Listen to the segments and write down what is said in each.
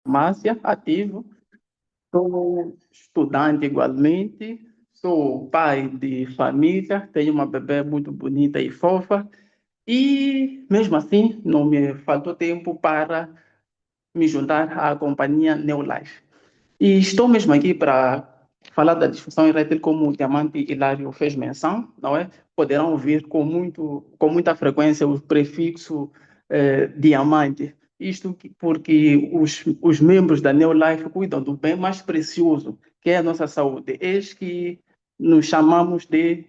farmácia, ativo, sou estudante igualmente, sou pai de família, tenho uma bebê muito bonita e fofa, e mesmo assim não me faltou tempo para me juntar à companhia Neolife. E estou mesmo aqui para falar da discussão erétil, como o Diamante Hilário fez menção, não é? Poderão ouvir com muita frequência o prefixo diamante. Isto porque os membros da Neolife cuidam do bem mais precioso, que é a nossa saúde. Eis que nos chamamos de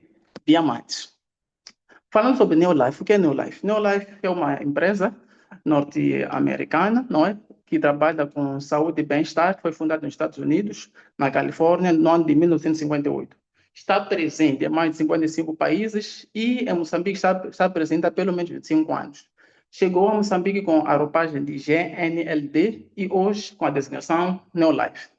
diamantes. Falando sobre Neolife, o que é Neolife? Neolife é uma empresa norte-americana, não é? Que trabalha com saúde e bem-estar, foi fundada nos Estados Unidos, na Califórnia, no ano de 1958. Está presente em mais de 55 países e em Moçambique está presente há pelo menos 25 anos. Chegou a Moçambique com a roupagem de GNLD e hoje com a designação Neolife.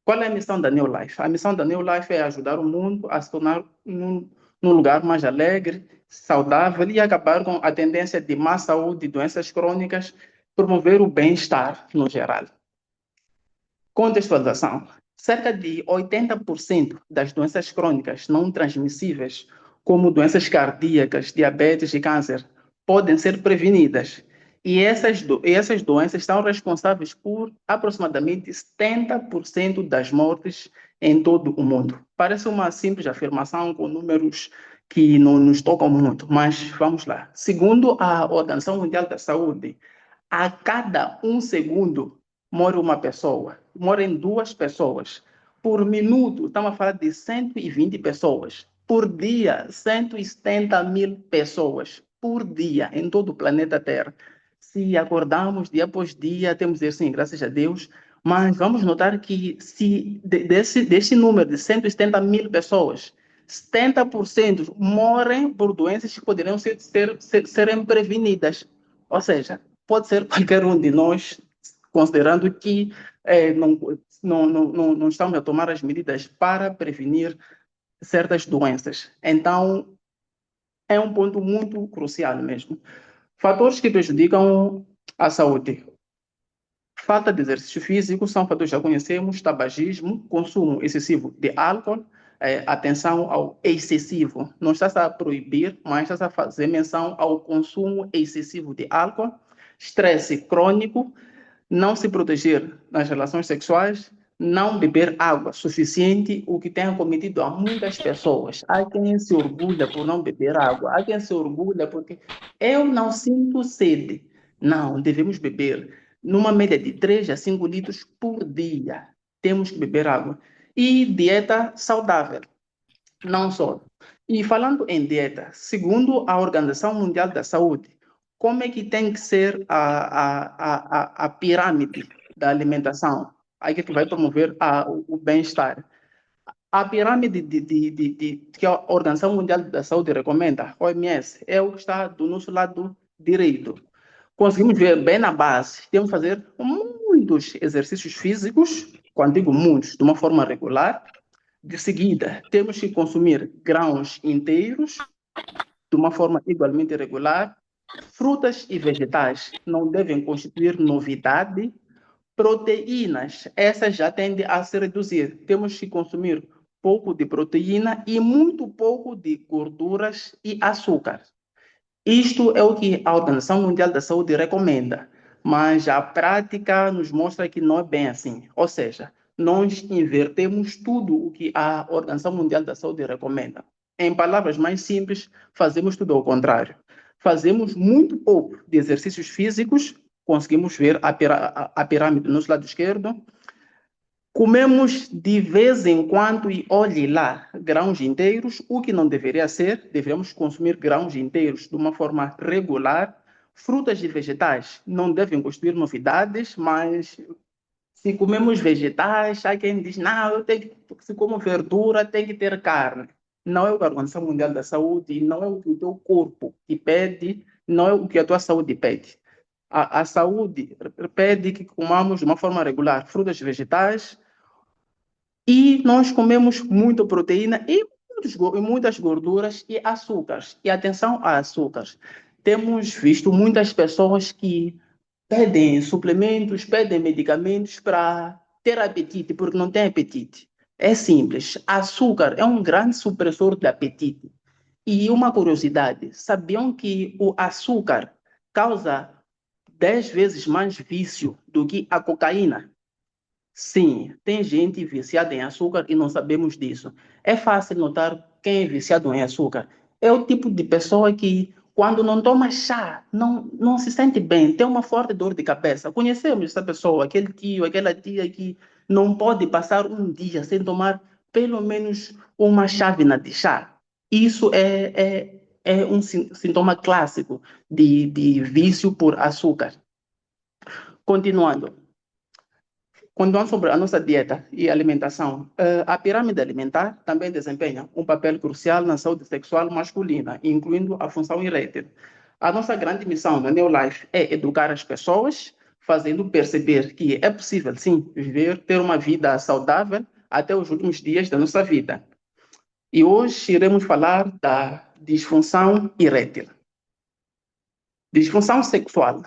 Qual é a missão da Neolife? A missão da Neolife é ajudar o mundo a se tornar num lugar mais alegre, saudável e acabar com a tendência de má saúde e doenças crônicas, promover o bem-estar no geral. Contextualização. Cerca de 80% das doenças crônicas não transmissíveis, como doenças cardíacas, diabetes e câncer, podem ser prevenidas. E essas doenças são responsáveis por aproximadamente 70% das mortes em todo o mundo. Parece uma simples afirmação com números que não nos tocam muito, mas vamos lá. Segundo a Organização Mundial da Saúde, a cada 1 segundo morre uma pessoa, morrem 2 pessoas. Por minuto, estamos a falar de 120 pessoas. Por dia, 170 mil pessoas. Por dia, em todo o planeta Terra. Se acordamos dia após dia, temos que dizer sim, graças a Deus, mas vamos notar que se desse número de 170 mil pessoas, 70% morrem por doenças que poderiam serem prevenidas. Ou seja, pode ser qualquer um de nós, considerando que não estamos a tomar as medidas para prevenir certas doenças. Então, é um ponto muito crucial mesmo. Fatores que prejudicam a saúde. Falta de exercício físico são fatores que já conhecemos, tabagismo, consumo excessivo de álcool, atenção ao excessivo. Não está a proibir, mas está a fazer menção ao consumo excessivo de álcool, estresse crônico, não se proteger nas relações sexuais, não beber água suficiente, o que tem acometido a muitas pessoas. Há quem se orgulha por não beber água, há quem se orgulha porque eu não sinto sede. Não, devemos beber numa média de 3 a 5 litros por dia. Temos que beber água. E dieta saudável, não só. E falando em dieta, segundo a Organização Mundial da Saúde, como é que tem que ser a pirâmide da alimentação? Aí que vai promover o bem-estar. A pirâmide que a Organização Mundial da Saúde recomenda, OMS, é o que está do nosso lado direito. Conseguimos ver bem na base, temos que fazer muitos exercícios físicos, quando digo muitos, de uma forma regular. De seguida, temos que consumir grãos inteiros, de uma forma igualmente regular. Frutas e vegetais não devem constituir novidade. Proteínas, essas já tendem a se reduzir. Temos que consumir pouco de proteína e muito pouco de gorduras e açúcar. Isto é o que a Organização Mundial da Saúde recomenda, mas a prática nos mostra que não é bem assim. Ou seja, nós invertemos tudo o que a Organização Mundial da Saúde recomenda. Em palavras mais simples, fazemos tudo ao contrário. Fazemos muito pouco de exercícios físicos, conseguimos ver a pirâmide no nosso lado esquerdo. Comemos de vez em quando, e olhe lá, grãos inteiros, o que não deveria ser, devemos consumir grãos inteiros de uma forma regular. Frutas e vegetais não devem constituir novidades, mas se comemos vegetais, há quem diz, não, se como verdura, tem que ter carne. Não é o que a Organização Mundial da Saúde, não é o que o teu corpo te pede, não é o que a tua saúde pede. A saúde pede que comamos de uma forma regular frutas e vegetais, e nós comemos muita proteína e muitas gorduras e açúcares. E atenção a açúcares. Temos visto muitas pessoas que pedem suplementos, pedem medicamentos para ter apetite, porque não tem apetite. É simples. Açúcar é um grande supressor de apetite. E uma curiosidade: sabiam que o açúcar causa 10 vezes mais vício do que a cocaína? Sim, tem gente viciada em açúcar e não sabemos disso. É fácil notar quem é viciado em açúcar. É o tipo de pessoa que, quando não toma chá, não se sente bem, tem uma forte dor de cabeça. Conhecemos essa pessoa, aquele tio, aquela tia que não pode passar um dia sem tomar pelo menos uma chávena de chá. Isso é um sintoma clássico de vício por açúcar. Continuando. Continuando sobre a nossa dieta e alimentação, a pirâmide alimentar também desempenha um papel crucial na saúde sexual masculina, incluindo a função erétil. A nossa grande missão na Neolife é educar as pessoas, fazendo perceber que é possível, sim, viver, ter uma vida saudável até os últimos dias da nossa vida. E hoje iremos falar da disfunção erétil. Disfunção sexual.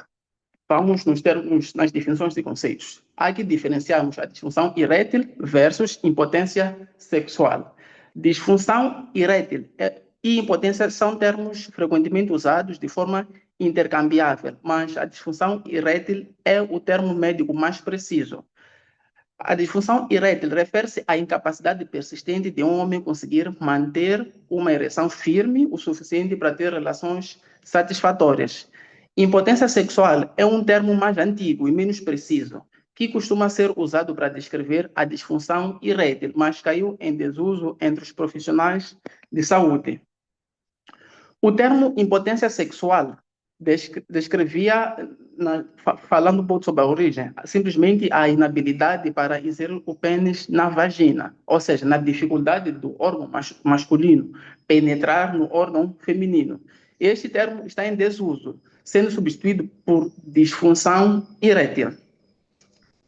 Vamos nos termos, nas definições de conceitos. Há que diferenciarmos a disfunção erétil versus impotência sexual. Disfunção erétil e impotência são termos frequentemente usados de forma intercambiável, mas a disfunção erétil é o termo médico mais preciso. A disfunção erétil refere-se à incapacidade persistente de um homem conseguir manter uma ereção firme o suficiente para ter relações satisfatórias. Impotência sexual é um termo mais antigo e menos preciso, que costuma ser usado para descrever a disfunção erétil, mas caiu em desuso entre os profissionais de saúde. O termo impotência sexual descrevia, falando um pouco sobre a origem, simplesmente a inabilidade para inserir o pênis na vagina, ou seja, na dificuldade do órgão masculino penetrar no órgão feminino. Este termo está em desuso, sendo substituído por disfunção erétil.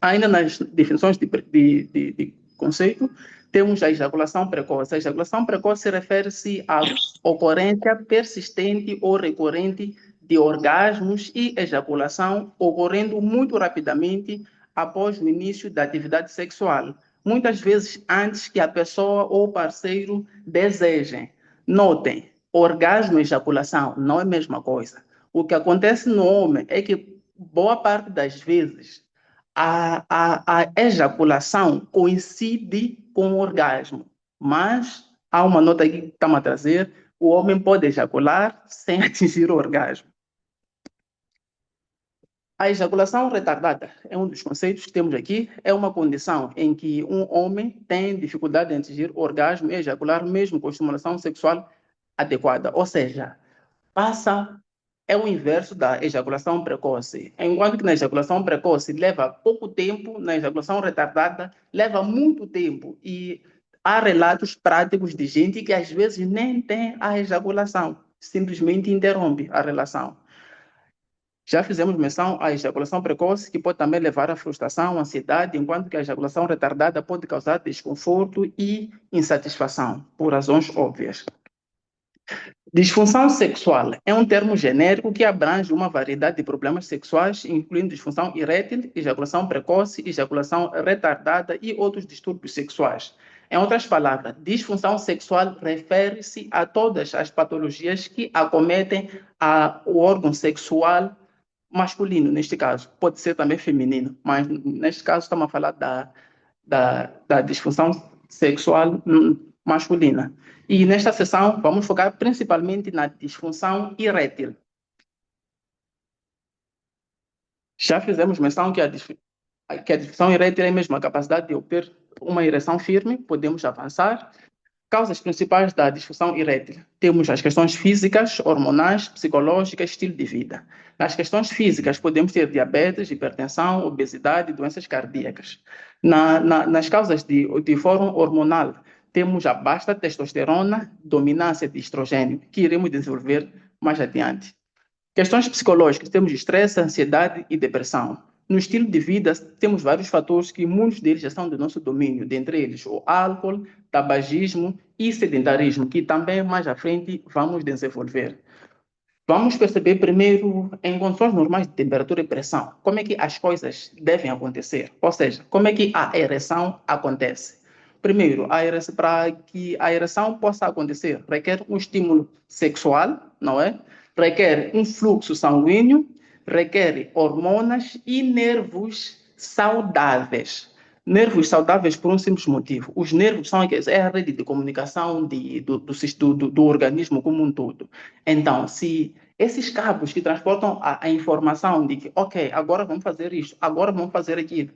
Ainda nas definições de conceito, temos a ejaculação precoce. A ejaculação precoce refere-se à ocorrência persistente ou recorrente de orgasmos e ejaculação ocorrendo muito rapidamente após o início da atividade sexual, muitas vezes antes que a pessoa ou parceiro desejem. Notem, orgasmo e ejaculação não é a mesma coisa. O que acontece no homem é que, boa parte das vezes, a ejaculação coincide com o orgasmo, mas há uma nota aqui que estamos a trazer: o homem pode ejacular sem atingir o orgasmo. A ejaculação retardada é um dos conceitos que temos aqui. É uma condição em que um homem tem dificuldade em atingir o orgasmo e ejacular mesmo com estimulação sexual adequada, ou seja, é o inverso da ejaculação precoce. Enquanto que na ejaculação precoce leva pouco tempo, na ejaculação retardada leva muito tempo. E há relatos práticos de gente que às vezes nem tem a ejaculação, simplesmente interrompe a relação. Já fizemos menção à ejaculação precoce, que pode também levar à frustração, ansiedade, enquanto que a ejaculação retardada pode causar desconforto e insatisfação, por razões óbvias. Disfunção sexual é um termo genérico que abrange uma variedade de problemas sexuais, incluindo disfunção erétil, ejaculação precoce, ejaculação retardada e outros distúrbios sexuais. Em outras palavras, disfunção sexual refere-se a todas as patologias que acometem o órgão sexual masculino, neste caso. Pode ser também feminino, mas neste caso estamos a falar da disfunção sexual masculina. E nesta sessão vamos focar principalmente na disfunção erétil. Já fizemos menção que a disfunção erétil é mesmo a capacidade de obter uma ereção firme. Podemos avançar. Causas principais da disfunção erétil. Temos as questões físicas, hormonais, psicológicas, estilo de vida. Nas questões físicas, podemos ter diabetes, hipertensão, obesidade, doenças cardíacas. Nas causas de fórum hormonal, temos a baixa testosterona, dominância de estrogênio, que iremos desenvolver mais adiante. Questões psicológicas, temos estresse, ansiedade e depressão. No estilo de vida, temos vários fatores que muitos deles já são do nosso domínio, dentre eles o álcool, tabagismo e sedentarismo, que também mais à frente vamos desenvolver. Vamos perceber primeiro, em condições normais de temperatura e pressão, como é que as coisas devem acontecer. Ou seja, como é que a ereção acontece. Primeiro, para que a ereção possa acontecer, requer um estímulo sexual, não é? Requer um fluxo sanguíneo, requer hormonas e nervos saudáveis. Nervos saudáveis por um simples motivo. Os nervos são a rede de comunicação do organismo como um todo. Então, se esses cabos que transportam a informação de que, ok, agora vamos fazer isto, agora vamos fazer aquilo,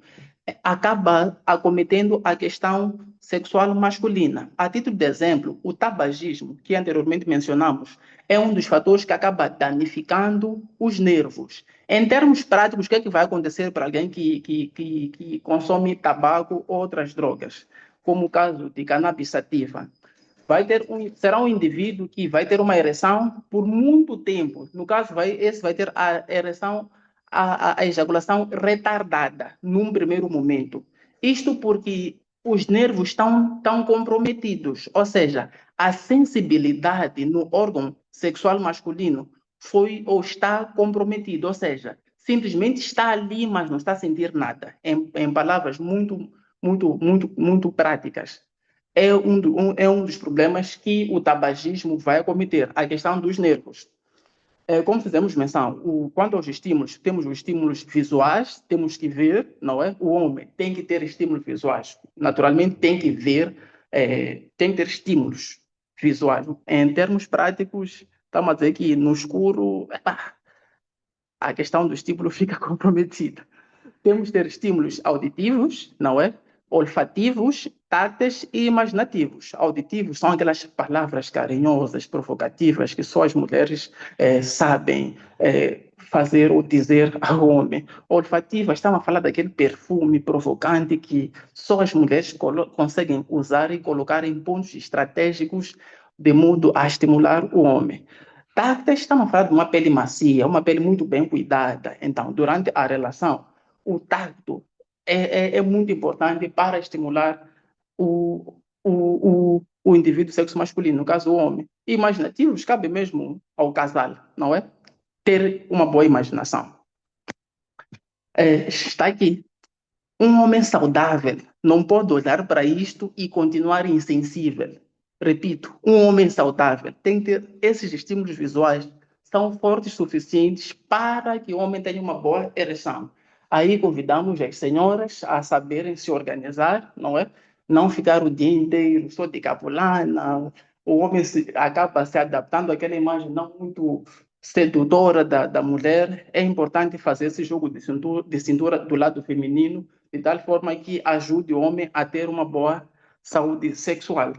acaba acometendo a questão sexual masculina. A título de exemplo, o tabagismo, que anteriormente mencionamos, é um dos fatores que acaba danificando os nervos. Em termos práticos, o que é que vai acontecer para alguém que consome tabaco ou outras drogas? Como o caso de cannabis sativa, será um indivíduo que vai ter uma ereção por muito tempo. No caso, esse vai ter a ereção, a ejaculação retardada num primeiro momento. Isto porque os nervos estão comprometidos, ou seja, a sensibilidade no órgão sexual masculino foi ou está comprometido, ou seja, simplesmente está ali, mas não está a sentir nada. Em palavras muito práticas, é um dos problemas que o tabagismo vai acometer, a questão dos nervos. Como fizemos menção, quanto aos estímulos, temos os estímulos visuais, temos que ver, não é? O homem tem que ter estímulos visuais. Naturalmente, tem que ver, tem que ter estímulos visuais. Em termos práticos, estamos a dizer que no escuro, a questão do estímulo fica comprometida. Temos que ter estímulos auditivos, não é? Olfativos, táteis e imaginativos. Auditivos são aquelas palavras carinhosas, provocativas, que só as mulheres sabem fazer ou dizer ao homem. Olfativas, estamos a falar daquele perfume provocante que só as mulheres conseguem usar e colocar em pontos estratégicos de modo a estimular o homem. Táteis, estamos a falar de uma pele macia, uma pele muito bem cuidada. Então, durante a relação, o tacto é muito importante para estimular o indivíduo sexo masculino, no caso o homem. Imaginativos cabe mesmo ao casal, não é? Ter uma boa imaginação. Está aqui. Um homem saudável não pode olhar para isto e continuar insensível. Repito, um homem saudável tem que ter esses estímulos visuais, são fortes o suficientes para que o homem tenha uma boa ereção. Aí convidamos as senhoras a saberem se organizar, não é? Não ficar o dia inteiro só de capulana. O homem acaba se adaptando àquela imagem não muito sedutora da mulher. É importante fazer esse jogo de cintura do lado feminino, de tal forma que ajude o homem a ter uma boa saúde sexual.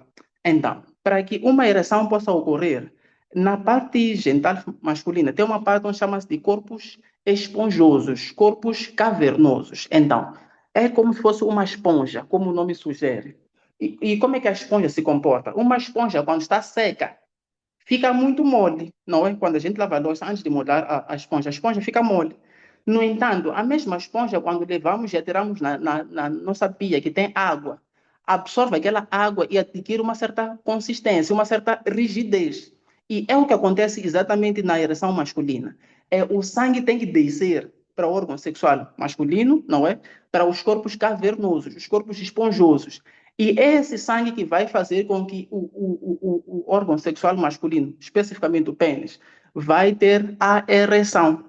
Então, para que uma ereção possa ocorrer, na parte genital masculina tem uma parte onde chama-se de corpos esponjosos, corpos cavernosos. Então, é como se fosse uma esponja, como o nome sugere. E como é que a esponja se comporta? Uma esponja, quando está seca, fica muito mole, não é? Quando a gente lava a louça, antes de molhar a esponja fica mole. No entanto, a mesma esponja, quando levamos e atiramos na nossa pia, que tem água, absorve aquela água e adquire uma certa consistência, uma certa rigidez. E é o que acontece exatamente na ereção masculina. O sangue tem que descer para o órgão sexual masculino, não é? Para os corpos cavernosos, os corpos esponjosos. E é esse sangue que vai fazer com que o órgão sexual masculino, especificamente o pênis, vai ter a ereção.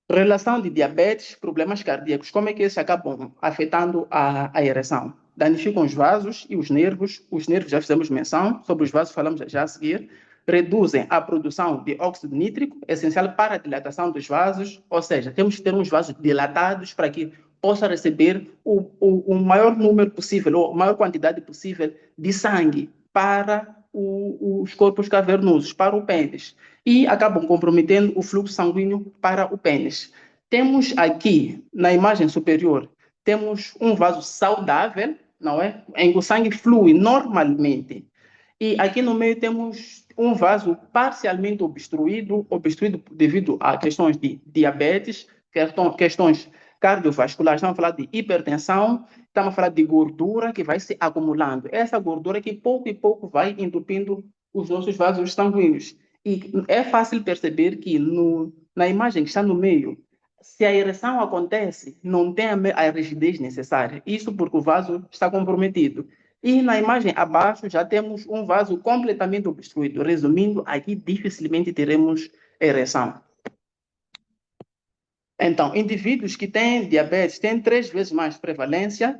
Relação de diabetes, problemas cardíacos, como é que esses acabam afetando a ereção? Danificam os vasos e os nervos já fizemos menção, sobre os vasos falamos já a seguir, reduzem a produção de óxido nítrico, essencial para a dilatação dos vasos, ou seja, temos que ter uns vasos dilatados para que possa receber o maior número possível, ou a maior quantidade possível de sangue para os corpos cavernosos, para o pênis, e acabam comprometendo o fluxo sanguíneo para o pênis. Temos aqui, na imagem superior, temos um vaso saudável, não é? Em que o sangue flui normalmente. E aqui no meio temos um vaso parcialmente obstruído devido a questões de diabetes, questões cardiovasculares, estamos a falar de hipertensão, estamos a falar de gordura que vai se acumulando. Essa gordura que pouco e pouco vai entupindo os nossos vasos sanguíneos. E é fácil perceber que na imagem que está no meio, se a ereção acontece, não tem a rigidez necessária. Isso porque o vaso está comprometido. E na imagem abaixo já temos um vaso completamente obstruído. Resumindo, aqui dificilmente teremos ereção. Então, indivíduos que têm diabetes têm 3 vezes mais prevalência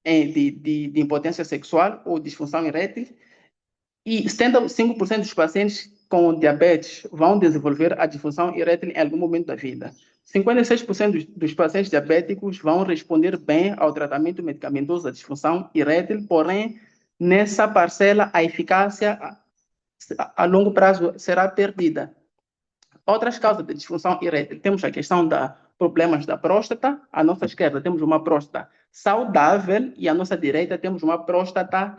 de impotência sexual ou disfunção erétil, e 75% dos pacientes com diabetes vão desenvolver a disfunção erétil em algum momento da vida. 56% dos pacientes diabéticos vão responder bem ao tratamento medicamentoso da disfunção erétil, porém, nessa parcela, a eficácia a longo prazo será perdida. Outras causas de disfunção erétil, temos a questão da problemas da próstata. À nossa esquerda temos uma próstata saudável e à nossa direita temos uma próstata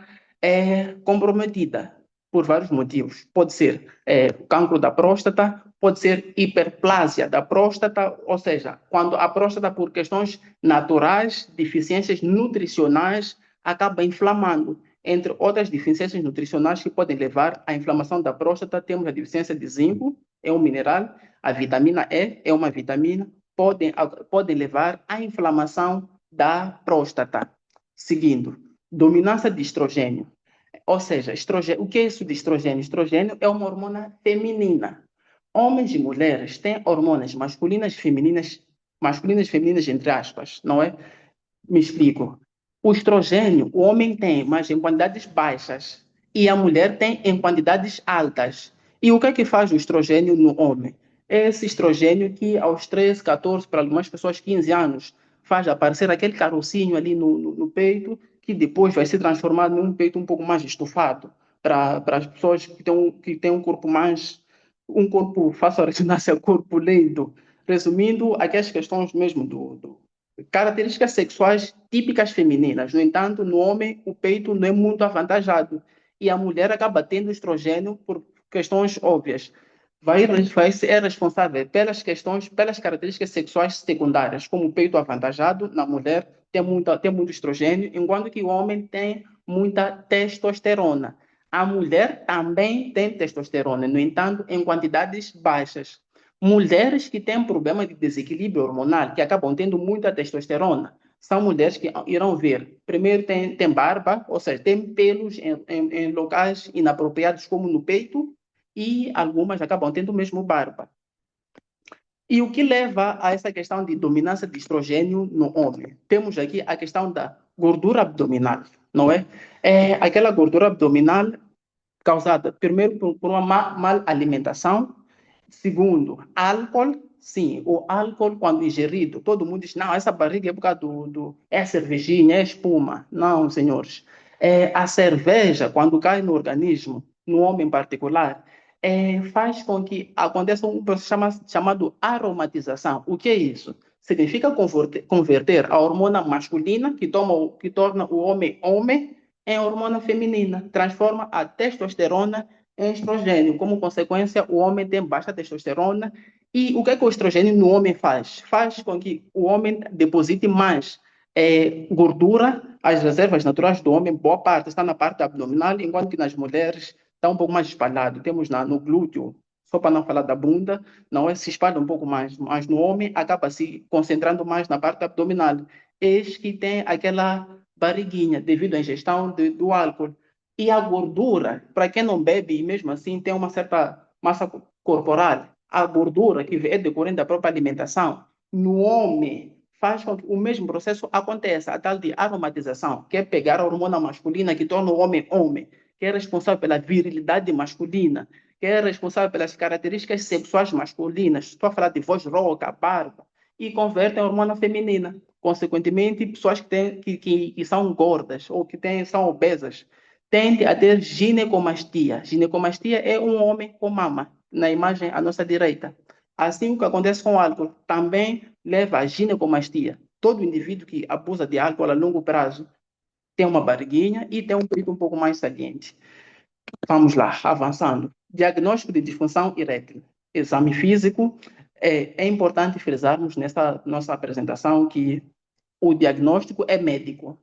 comprometida por vários motivos. Pode ser cancro da próstata, pode ser hiperplasia da próstata, ou seja, quando a próstata, por questões naturais, deficiências nutricionais, acaba inflamando. Entre outras deficiências nutricionais que podem levar à inflamação da próstata, temos a deficiência de zinco, é um mineral, a vitamina E é uma vitamina, podem levar à inflamação da próstata. Seguindo, dominância de estrogênio. Ou seja, estrogênio, o que é isso de estrogênio? Estrogênio é uma hormona feminina. Homens e mulheres têm hormonas masculinas e femininas, entre aspas, não é? Me explico. O estrogênio, o homem tem, mas em quantidades baixas, e a mulher tem em quantidades altas. E o que é que faz o estrogênio no homem? É esse estrogênio que aos 13, 14, para algumas pessoas 15 anos, faz aparecer aquele carocinho ali no peito, que depois vai se transformar num peito um pouco mais estufado, para as pessoas que têm um corpo, faço a ressonância corpulento. Resumindo, aquelas questões mesmo características sexuais típicas femininas. No entanto, no homem, o peito não é muito avantajado. E a mulher acaba tendo estrogênio por questões óbvias. Vai ser responsável pelas características sexuais secundárias, como o peito avantajado na mulher tem muito estrogênio, enquanto que o homem tem muita testosterona. A mulher também tem testosterona, no entanto, em quantidades baixas. Mulheres que têm problema de desequilíbrio hormonal, que acabam tendo muita testosterona, são mulheres que irão ver, primeiro tem barba, ou seja, tem pelos em locais inapropriados, como no peito, e algumas acabam tendo mesmo barba. E o que leva a essa questão de dominância de estrogênio no homem? Temos aqui a questão da gordura abdominal, não é? É aquela gordura abdominal causada, primeiro, por uma má alimentação. Segundo, álcool. Sim, o álcool, quando ingerido, todo mundo diz: não, essa barriga é por causa é cervejinha, é espuma. Não, senhores. A cerveja, quando cai no organismo, no homem em particular, faz com que aconteça um processo chamado aromatização. O que é isso? Significa converter a hormona masculina, que torna o homem homem, em hormona feminina, transforma a testosterona em estrogênio. Como consequência, o homem tem baixa testosterona. E o que é que o estrogênio no homem faz? Faz com que o homem deposite mais gordura. As reservas naturais do homem, boa parte está na parte abdominal, enquanto que nas mulheres está um pouco mais espalhado. Temos no glúteo, só para não falar da bunda, não é, se espalha um pouco mais, mas no homem acaba se concentrando mais na parte abdominal. Eis que tem aquela barriguinha devido à ingestão do álcool. E a gordura, para quem não bebe e mesmo assim tem uma certa massa corporal, a gordura que é decorrente da própria alimentação, no homem faz com que o mesmo processo aconteça, a tal de aromatização, que é pegar a hormona masculina que torna o homem homem, que é responsável pela virilidade masculina, que é responsável pelas características sexuais masculinas, estou a falar de voz rouca, barba, e converte em hormona feminina. Consequentemente, pessoas que são gordas ou são obesas tendem a ter ginecomastia. Ginecomastia é um homem com mama, na imagem à nossa direita. Assim, o que acontece com o álcool também leva à ginecomastia. Todo indivíduo que abusa de álcool a longo prazo tem uma barriguinha e tem um peito um pouco mais saliente. Vamos lá, avançando. Diagnóstico de disfunção erétil. Exame físico. É importante frisarmos nessa nossa apresentação que o diagnóstico é médico.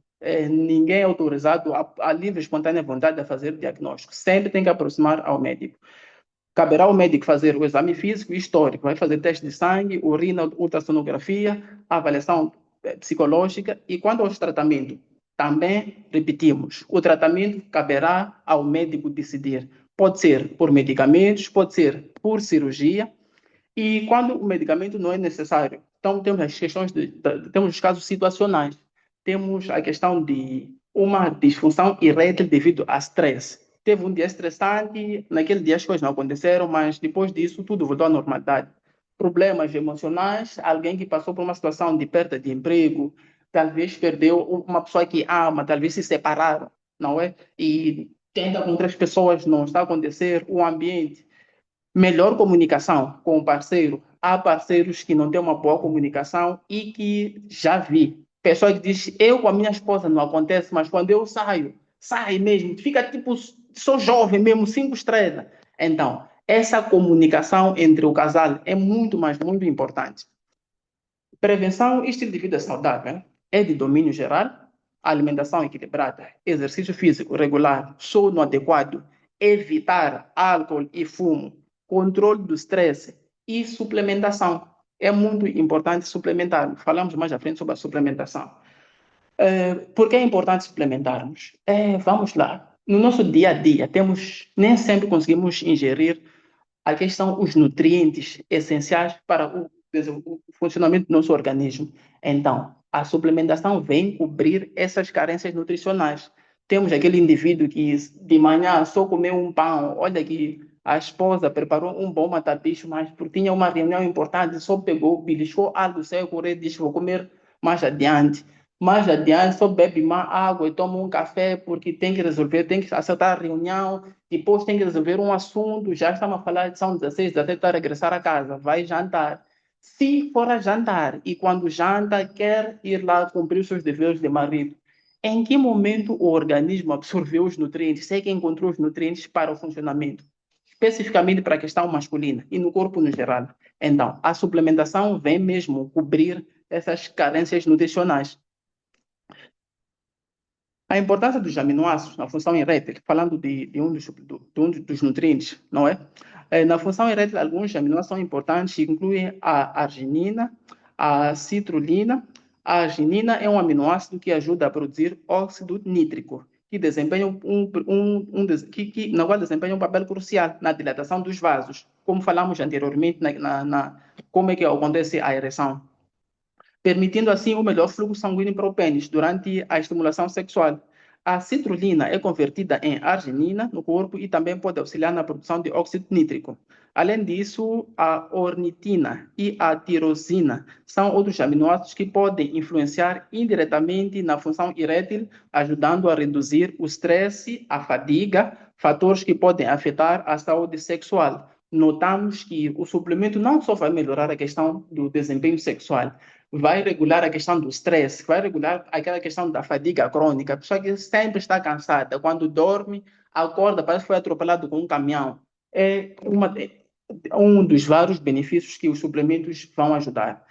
Ninguém é autorizado a livre e espontânea vontade a fazer o diagnóstico. Sempre tem que aproximar ao médico. caberá ao médico fazer o exame físico e histórico, vai fazer teste de sangue, urina, ultrassonografia, avaliação psicológica e quanto ao tratamento, também repetimos, o tratamento caberá ao médico decidir. Pode ser por medicamentos, pode ser por cirurgia, e quando o medicamento não é necessário, então temos as questões temos os casos situacionais, temos a questão de uma disfunção erétil devido a stress. Teve um dia estressante, naquele dia as coisas não aconteceram, mas depois disso tudo voltou à normalidade. Problemas emocionais, alguém que passou por uma situação de perda de emprego, talvez perdeu uma pessoa que ama, talvez se separaram, não é? E tenta com outras pessoas, não está a acontecer, o ambiente melhor comunicação com o parceiro. Há parceiros que não têm uma boa comunicação e que já vi. Pessoa que diz, eu com a minha esposa não acontece, mas quando eu saio, sai mesmo, fica tipo, sou jovem mesmo, 5 estrelas. Então, essa comunicação entre o casal é muito, mas muito importante. Prevenção e estilo de vida saudável é de domínio geral, alimentação equilibrada, exercício físico regular, sono adequado, evitar álcool e fumo, controle do estresse e suplementação. É muito importante suplementar. Falamos mais à frente sobre a suplementação. Por que é importante suplementarmos? Vamos lá. No nosso dia a dia, nem sempre conseguimos ingerir a questão os nutrientes essenciais para o funcionamento do nosso organismo. Então, a suplementação vem cobrir essas carências nutricionais. Temos aquele indivíduo que de manhã só comeu um pão, olha que a esposa preparou um bom matapicho, mas porque tinha uma reunião importante, só pegou, beliscou algo, saiu correr, disse, vou comer mais adiante. Mais adiante, só bebe mais água e toma um café porque tem que resolver, tem que acertar a reunião, depois tem que resolver um assunto, já estamos a falar de são 16, 17 para regressar a casa, vai jantar. Se for a jantar e quando janta quer ir lá cumprir os seus deveres de marido, em que momento o organismo absorveu os nutrientes? Sei que encontrou os nutrientes para o funcionamento, especificamente para a questão masculina e no corpo no geral. Então, a suplementação vem mesmo cobrir essas carências nutricionais. A importância dos aminoácidos na função erétil, falando de um dos nutrientes, não é? Na função erétil, alguns aminoácidos são importantes, incluem a arginina, a citrulina. A arginina é um aminoácido que ajuda a produzir óxido nítrico, que desempenha na qual desempenha um papel crucial na dilatação dos vasos, como falamos anteriormente, como é que acontece a ereção, permitindo assim o melhor fluxo sanguíneo para o pênis durante a estimulação sexual. A citrulina é convertida em arginina no corpo e também pode auxiliar na produção de óxido nítrico. Além disso, a ornitina e a tirosina são outros aminoácidos que podem influenciar indiretamente na função erétil, ajudando a reduzir o estresse, a fadiga, fatores que podem afetar a saúde sexual. Notamos que o suplemento não só vai melhorar a questão do desempenho sexual, vai regular a questão do estresse, vai regular aquela questão da fadiga crônica. A pessoa que sempre está cansada, quando dorme, acorda, parece que foi atropelado com um caminhão. Um dos vários benefícios que os suplementos vão ajudar.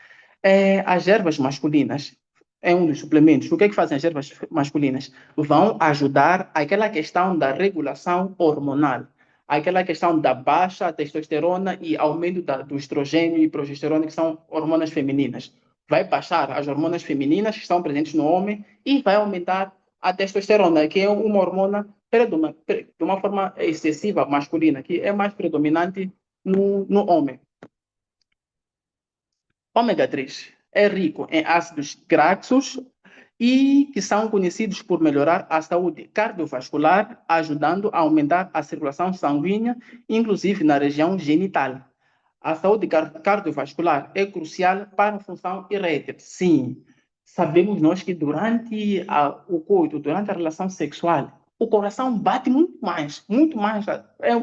As ervas masculinas é um dos suplementos. O que é que fazem as ervas masculinas? Vão ajudar aquela questão da regulação hormonal, aquela questão da baixa testosterona e aumento do estrogênio e progesterona, que são hormonas femininas. Vai baixar as hormonas femininas que estão presentes no homem e vai aumentar a testosterona, que é uma hormona de uma forma excessiva masculina, que é mais predominante no homem. Ômega 3 é rico em ácidos graxos e que são conhecidos por melhorar a saúde cardiovascular, ajudando a aumentar a circulação sanguínea, inclusive na região genital. A saúde cardiovascular é crucial para a função erétil. Sim, sabemos nós que durante o coito, durante a relação sexual, o coração bate muito mais,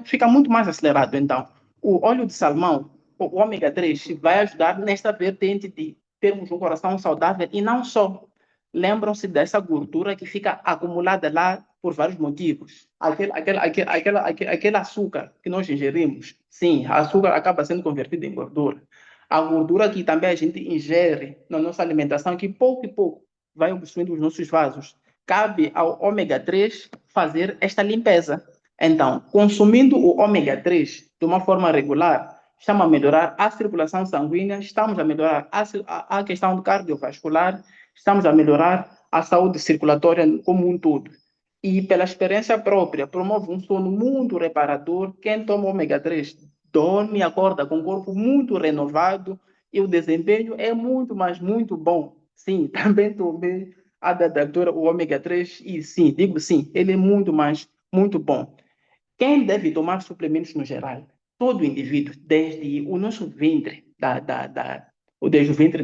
fica muito mais acelerado. Então, o óleo de salmão, o ômega 3, vai ajudar nesta vertente de termos um coração saudável e não só. Lembram-se dessa gordura que fica acumulada lá por vários motivos. Aquele açúcar que nós ingerimos, sim, açúcar acaba sendo convertido em gordura. A gordura que também a gente ingere na nossa alimentação, que pouco e pouco vai obstruindo os nossos vasos. Cabe ao ômega 3 fazer esta limpeza. Então, consumindo o ômega 3 de uma forma regular, estamos a melhorar a circulação sanguínea, estamos a melhorar a questão cardiovascular, estamos a melhorar a saúde circulatória como um todo. E pela experiência própria, promove um sono muito reparador. Quem toma ômega 3 dorme e acorda com o corpo muito renovado e o desempenho é muito, mas muito bom. Sim, também tomei a da doutora, o ômega 3, e sim, digo sim, ele é muito, mas muito bom. Quem deve tomar suplementos no geral? Todo indivíduo, desde o nosso ventre, desde o ventre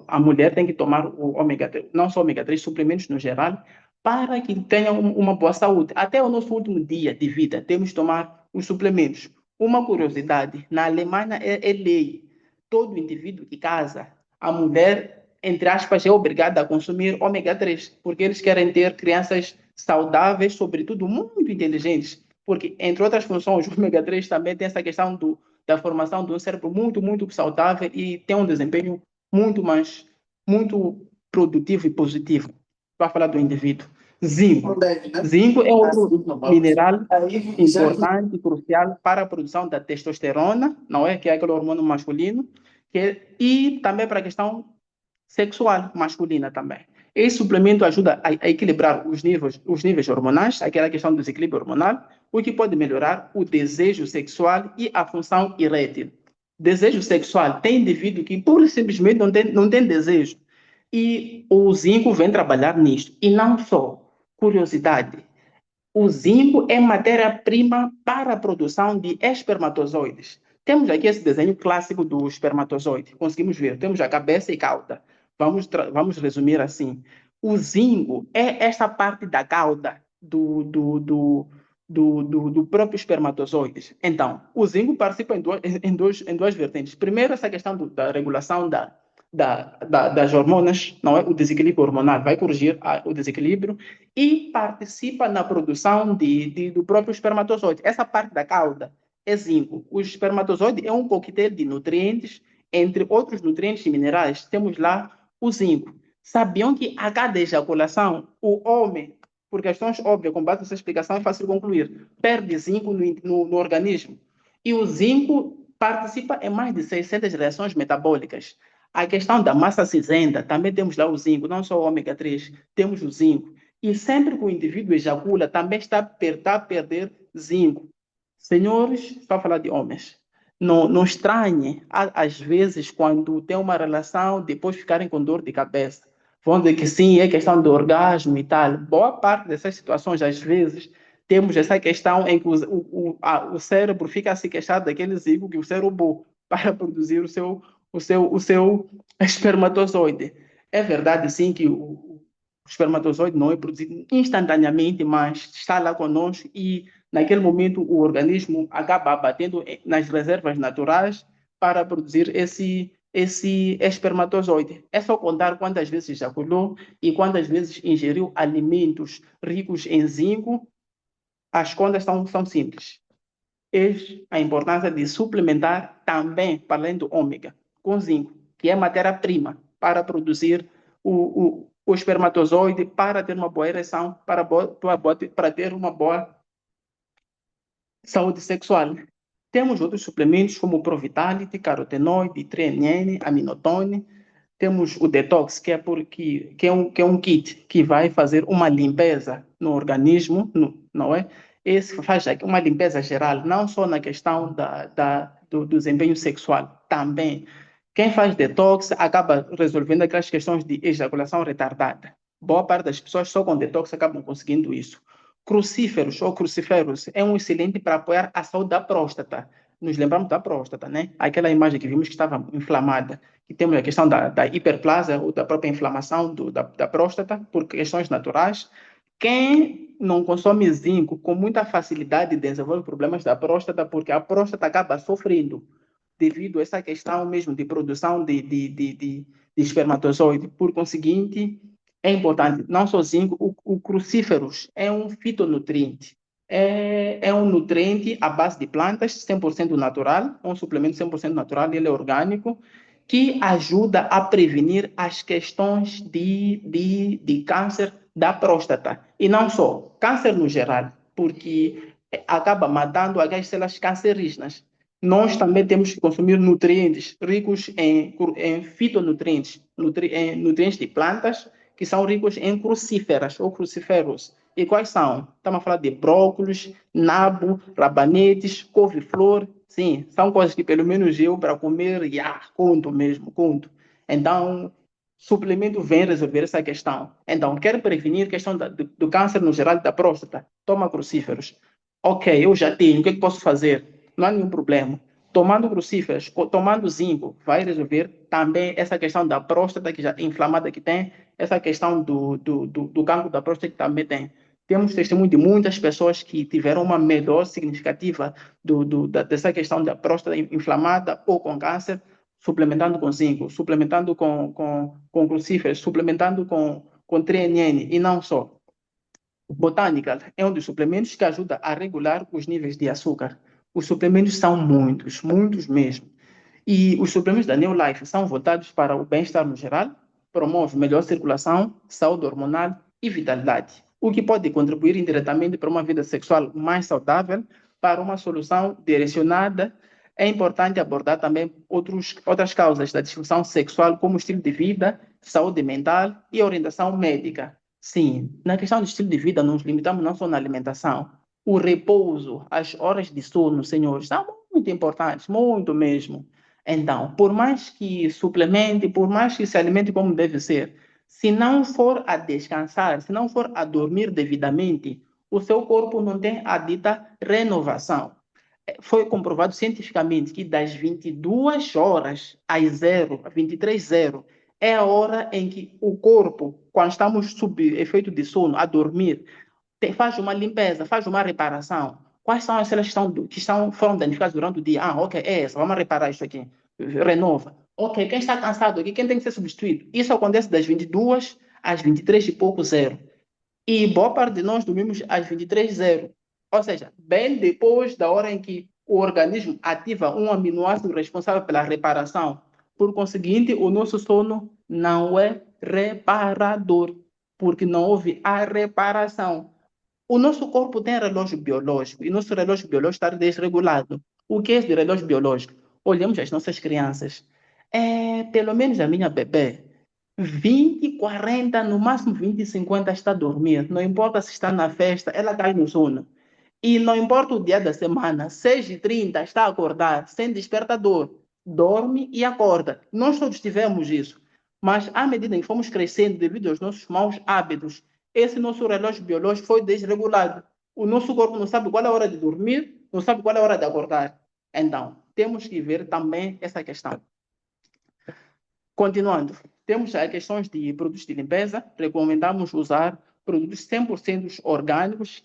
a mulher tem que tomar o ômega 3, não só ômega 3, suplementos no geral, para que tenha uma boa saúde. Até o nosso último dia de vida, temos que tomar os suplementos. Uma curiosidade, na Alemanha é lei. Todo indivíduo que casa, a mulher, entre aspas, é obrigada a consumir ômega 3, porque eles querem ter crianças saudáveis, sobretudo muito inteligentes, porque, entre outras funções, o ômega 3 também tem essa questão da formação de um cérebro muito, muito saudável e tem um desempenho muito produtivo e positivo. Para falar do indivíduo. Zinco. Zinco é outro mineral importante e crucial para a produção da testosterona, não é? Que é aquele hormônio masculino, e também para a questão sexual masculina também. Esse suplemento ajuda a equilibrar os níveis hormonais, aquela questão do desequilíbrio hormonal, o que pode melhorar o desejo sexual e a função erétil. Desejo sexual, tem indivíduo que pura e simplesmente não tem desejo. E o zinco vem trabalhar nisto. E não só. Curiosidade, o zinco é matéria-prima para a produção de espermatozoides. Temos aqui esse desenho clássico do espermatozoide. Conseguimos ver. Temos a cabeça e cauda. Vamos resumir assim. O zinco é esta parte da cauda do próprio espermatozoide. Então, o zinco participa em duas vertentes. Primeiro, essa questão da regulação das hormonas, não é? O desequilíbrio hormonal vai corrigir o desequilíbrio e participa na produção do próprio espermatozoide. Essa parte da cauda é zinco. O espermatozoide é um coquetel de nutrientes, entre outros nutrientes e minerais, temos lá o zinco. Sabiam que a cada ejaculação, o homem, por questões óbvias, com base nessa explicação, é fácil concluir, perde zinco no organismo. E o zinco participa em mais de 600 reações metabólicas. A questão da massa cinzenta, também temos lá o zinco, não só o ômega 3, temos o zinco. E sempre que o indivíduo ejacula, também está a perder zinco. Senhores, para falar de homens, não estranhe, às vezes, quando tem uma relação, depois ficarem com dor de cabeça. Vão dizer que sim, é questão de orgasmo e tal. Boa parte dessas situações, às vezes, temos essa questão em que o cérebro fica a se queixar daquele zigo que o cérebro para produzir o seu espermatozoide. É verdade, sim, que o espermatozoide não é produzido instantaneamente, mas está lá conosco e naquele momento o organismo acaba batendo nas reservas naturais para produzir esse espermatozoide. É só contar quantas vezes ejaculou e quantas vezes ingeriu alimentos ricos em zinco. As contas são simples. Eis a importância de suplementar também, para além do ômega, com zinco, que é matéria-prima para produzir o espermatozoide, para ter uma boa ereção, para ter uma boa saúde sexual. Temos outros suplementos como o Provitality, carotenoide, TRNN, aminotone. Temos o Detox, que é um kit que vai fazer uma limpeza no organismo, não é? Esse faz uma limpeza geral, não só na questão do desempenho sexual, também. Quem faz detox acaba resolvendo aquelas questões de ejaculação retardada. Boa parte das pessoas só com detox acabam conseguindo isso. Crucíferos ou crucíferos é um excelente para apoiar a saúde da próstata. Nos lembramos da próstata, né? Aquela imagem que vimos que estava inflamada, que temos a questão da hiperplasia ou da própria inflamação da próstata por questões naturais. Quem não consome zinco com muita facilidade desenvolve problemas da próstata, porque a próstata acaba sofrendo devido a essa questão mesmo de produção de espermatozoide. Por conseguinte, é importante, não só zinco, o crucíferos é um fitonutriente. É um nutriente à base de plantas, 100% natural, é um suplemento 100% natural, ele é orgânico, que ajuda a prevenir as questões de câncer da próstata. E não só, câncer no geral. porque acaba matando aquelas células cancerígenas. Nós também temos que consumir nutrientes ricos em fitonutrientes, em nutrientes de plantas, que são ricos em crucíferas ou crucíferos. E quais são? Estamos a falar de brócolis, nabo, rabanetes, couve-flor. Sim, são coisas que pelo menos eu, para comer, conto mesmo, conto. Então, suplemento vem resolver essa questão. Então, quer prevenir a questão do câncer no geral da próstata? Toma crucíferos. Ok, eu já tenho, o que é que posso fazer? Não há nenhum problema. Tomando crucíferos, tomando zinco, vai resolver também essa questão da próstata que já inflamada que tem, essa questão do cancro da próstata que também tem. Temos testemunho de muitas pessoas que tiveram uma melhora significativa dessa questão da próstata inflamada ou com câncer, suplementando com zinco, suplementando com crucíferos, suplementando com TNN e não só. Botânica é um dos suplementos que ajuda a regular os níveis de açúcar. Os suplementos são muitos, muitos mesmo. E os suplementos da Neolife são voltados para o bem-estar no geral, promove melhor circulação, saúde hormonal e vitalidade, o que pode contribuir indiretamente para uma vida sexual mais saudável, para uma solução direcionada. É importante abordar também outras causas da disfunção sexual, como estilo de vida, saúde mental e orientação médica. Sim, na questão do estilo de vida, nos limitamos não só na alimentação. O repouso, as horas de sono, senhores, são muito importantes, muito mesmo. Então, por mais que suplemente, por mais que se alimente como deve ser, se não for a descansar, se não for a dormir devidamente, o seu corpo não tem a dita renovação. Foi comprovado cientificamente que das 22 horas às 0, 23h, é a hora em que o corpo, quando estamos sob efeito de sono, a dormir, faz uma limpeza, faz uma reparação. Quais são as células foram danificadas durante o dia? Ok, é essa, vamos reparar isso aqui. Renova. Ok, quem está cansado aqui, quem tem que ser substituído? Isso acontece das 22 às 23 e pouco zero. E boa parte de nós dormimos às 23h. Ou seja, bem depois da hora em que o organismo ativa um aminoácido responsável pela reparação. Por conseguinte, o nosso sono não é reparador, porque não houve a reparação. O nosso corpo tem relógio biológico e nosso relógio biológico está desregulado. O que é esse relógio biológico? Olhamos as nossas crianças. Pelo menos a minha bebê, 20, 40, no máximo 20, 50 está a dormir. Não importa se está na festa, ela cai no sono. E não importa o dia da semana, 6h30 está a acordar, sem despertador. Dorme e acorda. Nós todos tivemos isso. Mas à medida que fomos crescendo, devido aos nossos maus hábitos, esse nosso relógio biológico foi desregulado. O nosso corpo não sabe qual é a hora de dormir, não sabe qual é a hora de acordar. Então, temos que ver também essa questão. Continuando, temos as questões de produtos de limpeza. Recomendamos usar produtos 100% orgânicos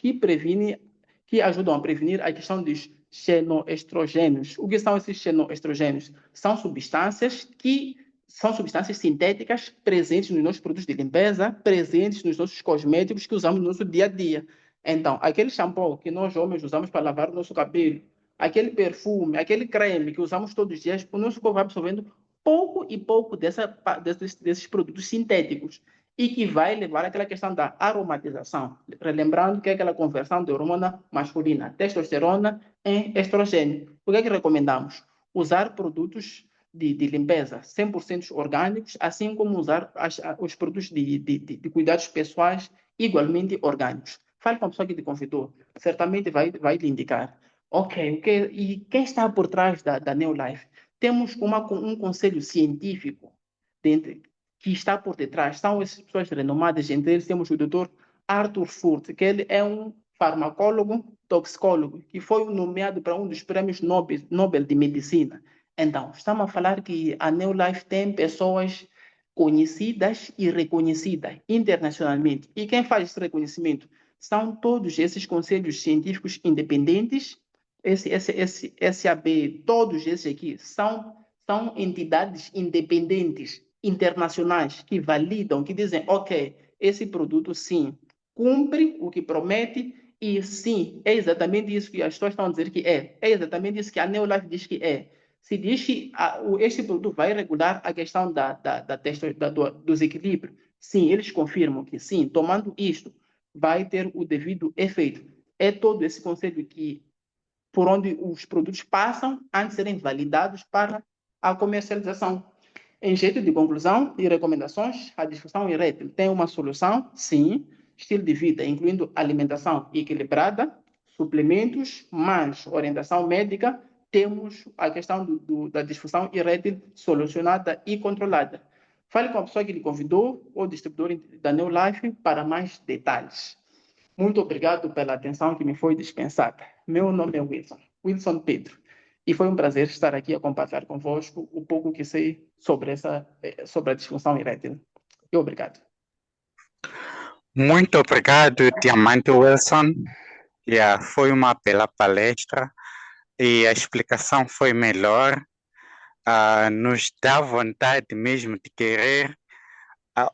que ajudam a prevenir a questão dos xenoestrogênios. O que são esses xenoestrogênios? São substâncias sintéticas presentes nos nossos produtos de limpeza, presentes nos nossos cosméticos que usamos no nosso dia a dia. Então, aquele shampoo que nós homens usamos para lavar o nosso cabelo, aquele perfume, aquele creme que usamos todos os dias, o nosso corpo vai absorvendo pouco e pouco desses produtos sintéticos e que vai levar àquela questão da aromatização. Relembrando que é aquela conversão de hormona masculina, testosterona em estrogênio. O que é que recomendamos? Usar produtos de limpeza 100% orgânicos, assim como usar os produtos de cuidados pessoais igualmente orgânicos. Fale com a pessoa que te convidou, certamente vai lhe indicar. Ok, e quem está por trás da Neolife? Temos um conselho científico que está por detrás. São essas pessoas renomadas, entre eles temos o Dr. Arthur Furt, que ele é um farmacólogo, toxicólogo, que foi nomeado para um dos prêmios Nobel de Medicina. Então, estamos a falar que a Neolife tem pessoas conhecidas e reconhecidas internacionalmente. E quem faz esse reconhecimento? São todos esses conselhos científicos independentes, esse SAB, todos esses aqui são entidades independentes, internacionais, que validam, que dizem, ok, esse produto sim, cumpre o que promete e sim, é exatamente isso que as pessoas estão a dizer que é. É exatamente isso que a Neolife diz que é. Se diz que este produto vai regular a questão dos equilíbrios, sim, eles confirmam que sim, tomando isto, vai ter o devido efeito. é todo esse conceito que por onde os produtos passam antes de serem validados para a comercialização. Em jeito de conclusão e recomendações, a disfunção erétil tem uma solução, sim, estilo de vida, incluindo alimentação equilibrada, suplementos, mais orientação médica, temos a questão da disfunção erétil solucionada e controlada. Fale com a pessoa que lhe convidou ou distribuidor da New Life para mais detalhes. Muito obrigado pela atenção que me foi dispensada. Meu nome é Wilson Pedro, e foi um prazer estar aqui a compartilhar convosco o pouco que sei sobre a disfunção erétil. E obrigado. Muito obrigado, Diamante Wilson. Foi uma bela palestra e a explicação foi melhor. Nos dá vontade mesmo de querer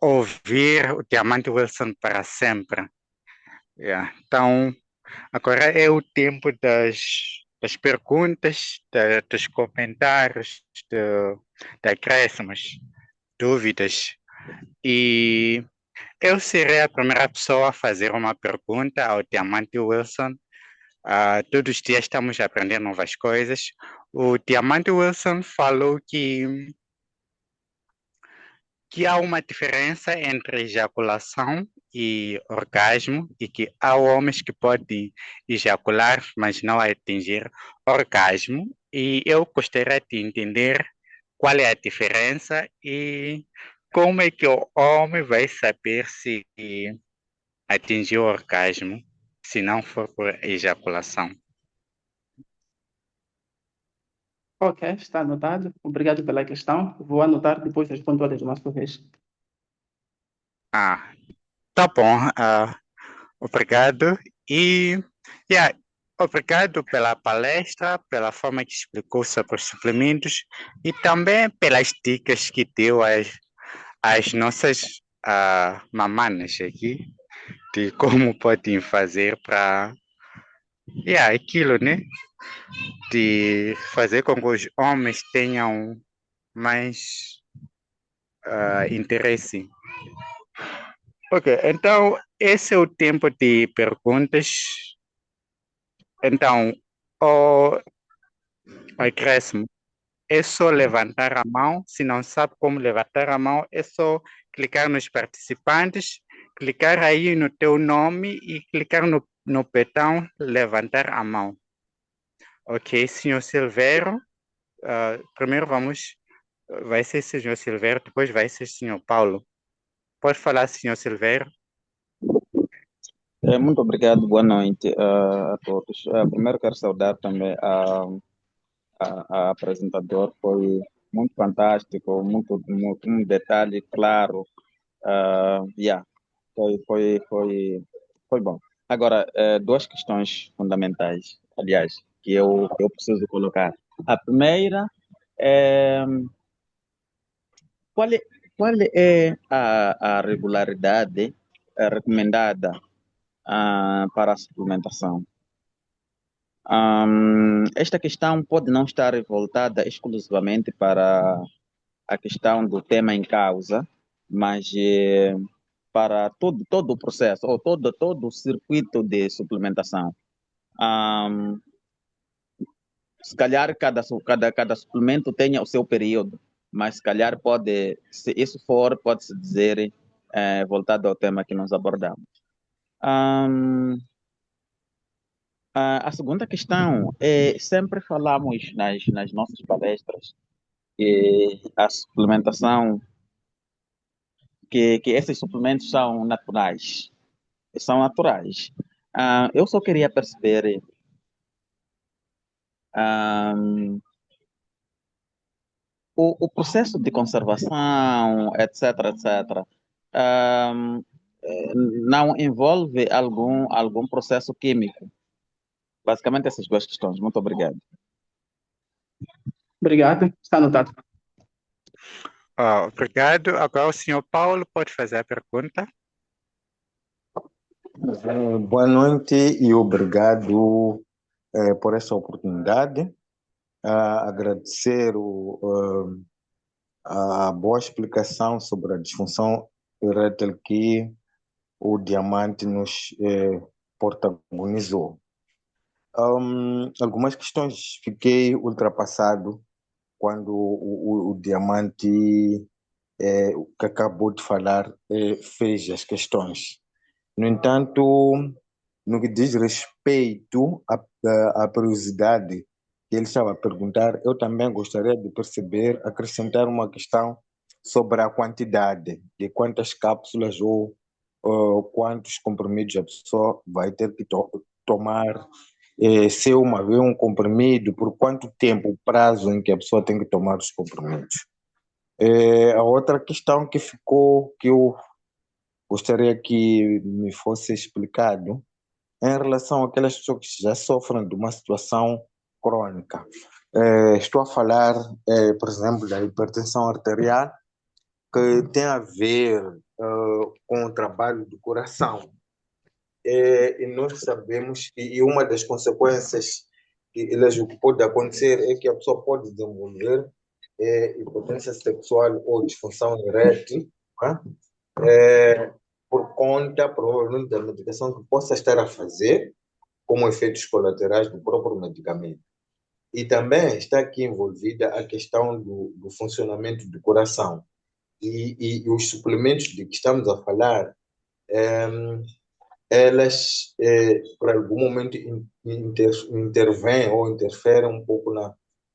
ouvir o Diamante Wilson para sempre. Então, agora é o tempo das perguntas, dos comentários, de acréscimos, dúvidas. E eu serei a primeira pessoa a fazer uma pergunta ao Diamante Wilson. Todos os dias estamos a aprender novas coisas. O Diamante Wilson falou que há uma diferença entre ejaculação e orgasmo e que há homens que podem ejacular, mas não atingir orgasmo. E eu gostaria de entender qual é a diferença e como é que o homem vai saber se atingiu o orgasmo, se não for por ejaculação. Ok, está anotado. Obrigado pela questão. Vou anotar, depois respondo todas de uma só vez. Tá bom. Obrigado. E obrigado pela palestra, pela forma que explicou sobre os suplementos e também pelas dicas que deu às nossas mamanas aqui, de como podem fazer para aquilo, né? De fazer com que os homens tenham mais interesse. Ok, então esse é o tempo de perguntas. Então, o acréscimo é só levantar a mão. Se não sabe como levantar a mão, é só clicar nos participantes, clicar aí no teu nome e clicar no botão levantar a mão. Ok, senhor Silveiro. Primeiro vai ser senhor Silveiro, depois vai ser senhor Paulo. Pode falar, senhor Silveiro. Muito obrigado, boa noite a todos. Primeiro quero saudar também a apresentador, foi muito fantástico, um detalhe claro. Foi bom. Agora, duas questões fundamentais, aliás, que eu preciso colocar. A primeira é qual é, qual é a regularidade recomendada para a suplementação? Esta questão pode não estar voltada exclusivamente para a questão do tema em causa, mas para todo o processo, ou todo o circuito de suplementação. Se calhar cada suplemento tenha o seu período, mas se calhar se isso for, pode-se dizer voltado ao tema que nós abordamos. A segunda questão é, sempre falamos nas nossas palestras que a suplementação, que esses suplementos são naturais. São naturais. Eu só queria perceber o processo de conservação, etc. ahm, não envolve algum processo químico. Basicamente essas duas questões. Muito obrigado. Obrigado. Está anotado. Obrigado. Agora o senhor Paulo pode fazer a pergunta. Boa noite e obrigado por essa oportunidade. Agradecer a boa explicação sobre a disfunção erétil que o Diamante nos protagonizou. Algumas questões fiquei ultrapassado quando o Diamante, o que acabou de falar, fez as questões. No entanto, no que diz respeito à curiosidade que ele estava a perguntar, eu também gostaria de perceber, acrescentar uma questão sobre a quantidade de quantas cápsulas ou quantos comprimidos a pessoa vai ter que tomar, se uma vez um comprimido, por quanto tempo, o prazo em que a pessoa tem que tomar os comprimidos. A outra questão que ficou, que eu gostaria que me fosse explicado, em relação àquelas pessoas que já sofrem de uma situação crônica. Estou a falar, por exemplo, da hipertensão arterial, que tem a ver com o trabalho do coração. E nós sabemos que uma das consequências que pode acontecer é que a pessoa pode desenvolver impotência sexual ou disfunção erétil, né? Por conta, provavelmente, da medicação que possa estar a fazer, como efeitos colaterais do próprio medicamento. E também está aqui envolvida a questão do funcionamento do coração. E os suplementos de que estamos a falar, elas, por algum momento, intervêm ou interferem um pouco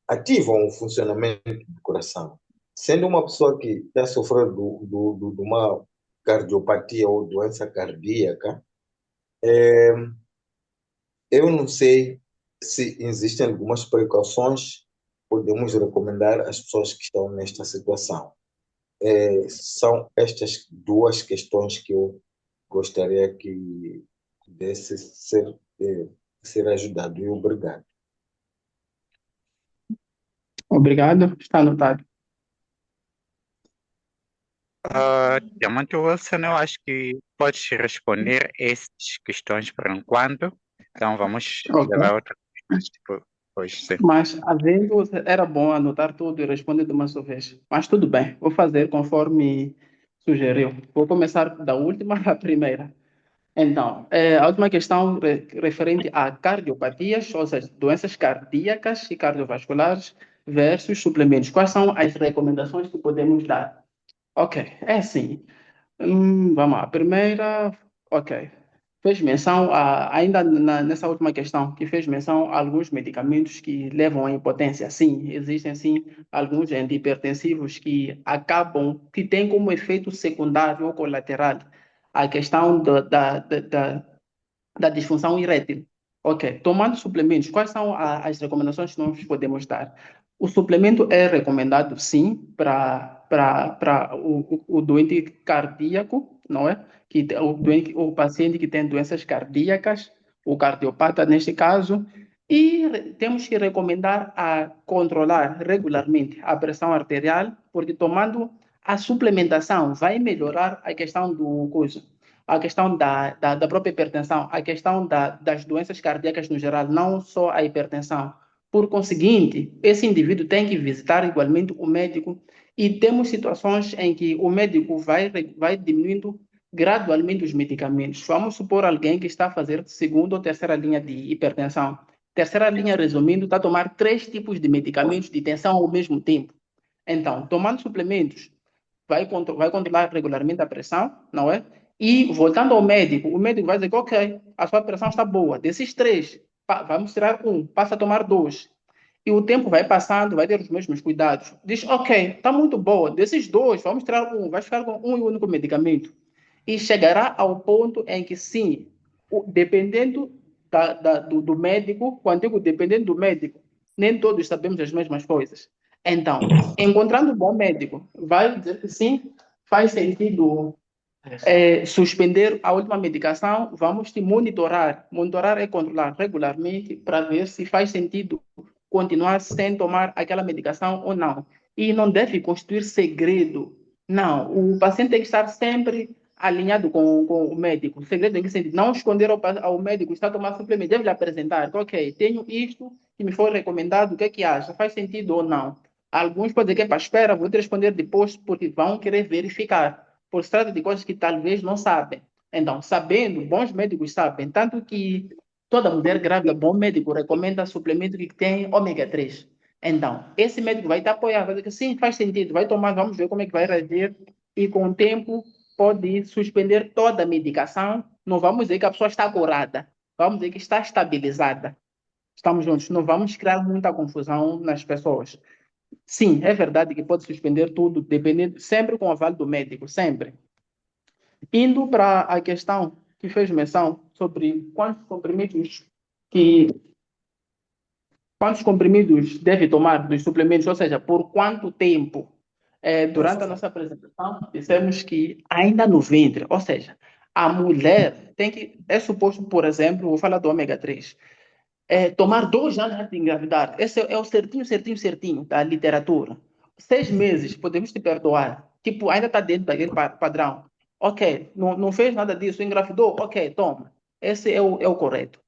ativam o funcionamento do coração. Sendo uma pessoa que está sofrendo de uma cardiopatia ou doença cardíaca, eu não sei se existem algumas precauções podemos recomendar às pessoas que estão nesta situação. São estas duas questões que eu gostaria que pudesse ser ajudado. E obrigado. Obrigado, está anotado. Diamante Wilson, eu acho que podes responder essas questões por enquanto. Então vamos Ok. levar outra depois, sim. Mas era bom anotar tudo e responder de uma só vez. Mas tudo bem, vou fazer conforme sugeriu. Vou começar da última à primeira. Então, a última questão referente a cardiopatias, ou seja, doenças cardíacas e cardiovasculares versus suplementos. Quais são as recomendações que podemos dar? Ok, é assim. Vamos lá. Primeira, ok. Fez menção, ainda nessa última questão, que fez menção a alguns medicamentos que levam à impotência. Sim, existem sim alguns antihipertensivos que têm como efeito secundário ou colateral a questão da disfunção erétil. Ok, tomando suplementos, quais são as recomendações que nós podemos dar? O suplemento é recomendado, sim, para o doente cardíaco, não é? O paciente que tem doenças cardíacas, o cardiopata neste caso, e temos que recomendar a controlar regularmente a pressão arterial, porque tomando a suplementação vai melhorar a questão do coisa, a questão da própria hipertensão, a questão das doenças cardíacas no geral, não só a hipertensão. Por conseguinte, esse indivíduo tem que visitar igualmente o médico e temos situações em que o médico vai diminuindo gradualmente os medicamentos. Vamos supor alguém que está a fazer segunda ou terceira linha de hipertensão. Terceira linha, resumindo, está a tomar 3 tipos de medicamentos de tensão ao mesmo tempo. Então, tomando suplementos, vai controlar regularmente a pressão, não é? E voltando ao médico, o médico vai dizer que, ok, a sua pressão está boa. Desses 3, vamos tirar 1, passa a tomar 2. E o tempo vai passando, vai ter os mesmos cuidados. Diz, ok, está muito boa. Desses 2, vamos tirar 1, vai ficar com um único medicamento. E chegará ao ponto em que, sim, dependendo do médico, quando digo dependendo do médico, nem todos sabemos as mesmas coisas. Então, encontrando um bom médico, vai dizer que sim, faz sentido suspender a última medicação, vamos te monitorar. Monitorar é controlar regularmente para ver se faz sentido continuar sem tomar aquela medicação ou não. E não deve constituir segredo. Não, o paciente tem que estar sempre alinhado com o médico. Segredo em que sentido? Não esconder ao médico, está a tomar suplemento, deve lhe apresentar. Ok, tenho isto que me foi recomendado, o que é que acha? Faz sentido ou não? Alguns podem dizer que espera, vou te responder depois, porque vão querer verificar. Por se trata de coisas que talvez não sabem. Então, sabendo, bons médicos sabem, tanto que toda mulher grávida, bom médico recomenda suplemento que tem ômega 3. Então, esse médico vai te apoiar, vai dizer que sim, faz sentido, vai tomar, vamos ver como é que vai reagir, e com o tempo pode suspender toda a medicação. Não vamos dizer que a pessoa está curada, vamos dizer que está estabilizada. Estamos juntos, não vamos criar muita confusão nas pessoas. Sim, é verdade que pode suspender tudo, dependendo, sempre com o aval do médico, sempre. Indo para a questão que fez menção sobre que quantos comprimidos deve tomar dos suplementos, ou seja, por quanto tempo. Durante a nossa apresentação, dissemos que ainda no ventre, ou seja, a mulher é suposto, por exemplo, vou falar do ômega 3, tomar 2 anos antes de engravidar. Esse é o certinho da literatura. 6 meses, podemos te perdoar. Tipo, ainda está dentro daquele padrão. Ok, não fez nada disso, engravidou? Ok, toma. Esse é o correto.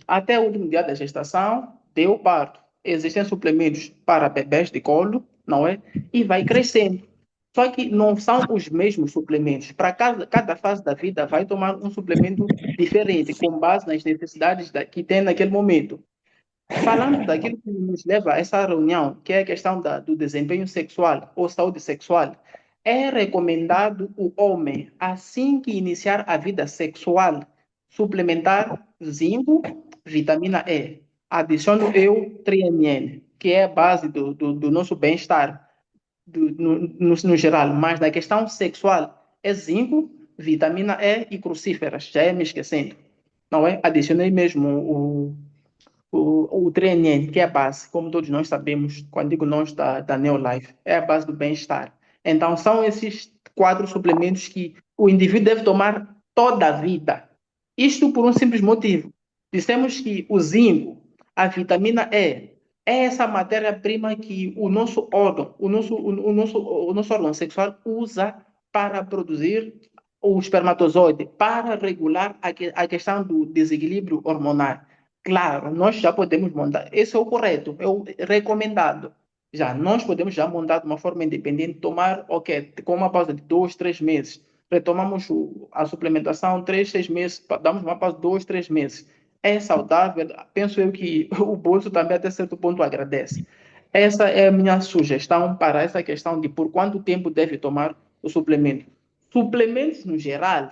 Até o último dia da gestação, deu parto. Existem suplementos para bebês de colo, não é? E vai crescendo. Só que não são os mesmos suplementos. Para cada fase da vida, vai tomar um suplemento diferente, com base nas necessidades que tem naquele momento. Falando daquilo que nos leva a essa reunião, que é a questão do desempenho sexual ou saúde sexual, é recomendado o homem, assim que iniciar a vida sexual, suplementar zinco, vitamina E. Adiciono eu trienine, que é a base do nosso bem-estar no geral, mas na questão sexual é zinco, vitamina E e crucíferas, já é me esquecendo. Não é? Adicionei mesmo o TNN, que é a base, como todos nós sabemos, quando digo nós da Neolife, é a base do bem-estar. Então, são esses 4 suplementos que o indivíduo deve tomar toda a vida. Isto por um simples motivo. Dissemos que o zinco, a vitamina E, é essa matéria-prima que o nosso órgão, o nosso órgão sexual usa para produzir o espermatozoide, para regular a questão do desequilíbrio hormonal. Claro, nós já podemos montar. Esse é o correto, é o recomendado. Já nós podemos já montar de uma forma independente, tomar, ok, com uma pausa de 2, 3 meses. Retomamos a suplementação, 3, 6 meses, damos uma pausa de 2, 3 meses. É saudável, penso eu que o bolso também até certo ponto agradece. Essa é a minha sugestão para essa questão de por quanto tempo deve tomar o suplemento. Suplementos no geral,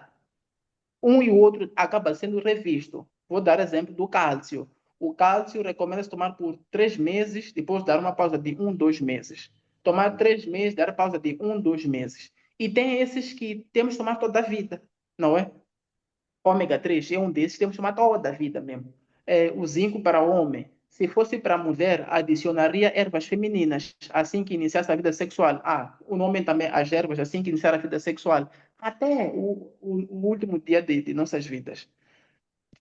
um e o outro acaba sendo revisto. Vou dar exemplo do cálcio. O cálcio recomenda-se tomar por 3 meses, depois dar uma pausa de 1, 2 meses. Tomar 3 meses, dar pausa de 1, 2 meses. E tem esses que temos que tomar toda a vida, não é? Ômega 3 é um desses, temos que tomar toda a vida mesmo. O zinco para o homem. Se fosse para a mulher, adicionaria ervas femininas assim que iniciasse a vida sexual. O homem também as ervas assim que iniciar a vida sexual. Até o último dia de nossas vidas.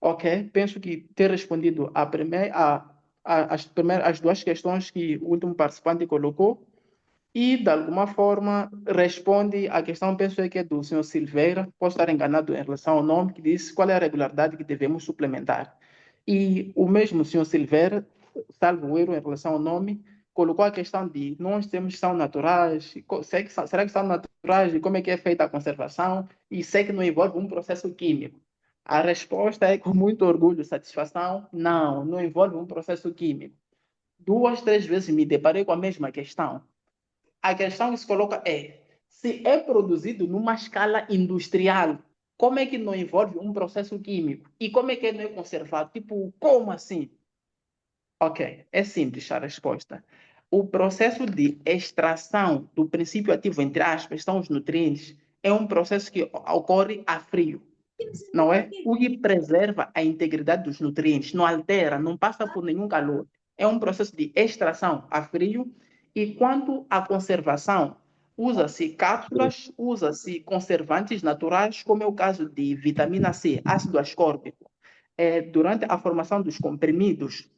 Ok? Penso que ter respondido as 2 questões que o último participante colocou e, de alguma forma, responde à questão, penso eu que é do senhor Silveira, posso estar enganado em relação ao nome, que diz qual é a regularidade que devemos suplementar. E o mesmo senhor Silveira, salvo erro em relação ao nome, colocou a questão de nós temos que são naturais, será que são naturais e como é que é feita a conservação e sei que não envolve um processo químico. A resposta é com muito orgulho e satisfação, não envolve um processo químico. 2, 3 vezes me deparei com a mesma questão. A questão que se coloca é, se é produzido numa escala industrial, como é que não envolve um processo químico? E como é que não é conservado? Tipo, como assim? Ok, é simples a resposta. O processo de extração do princípio ativo, entre aspas, são os nutrientes, é um processo que ocorre a frio, não é? O que preserva a integridade dos nutrientes, não altera, não passa por nenhum calor. É um processo de extração a frio. E quanto à conservação, usa-se cápsulas, usa-se conservantes naturais, como é o caso de vitamina C, ácido ascórbico. Durante a formação dos comprimidos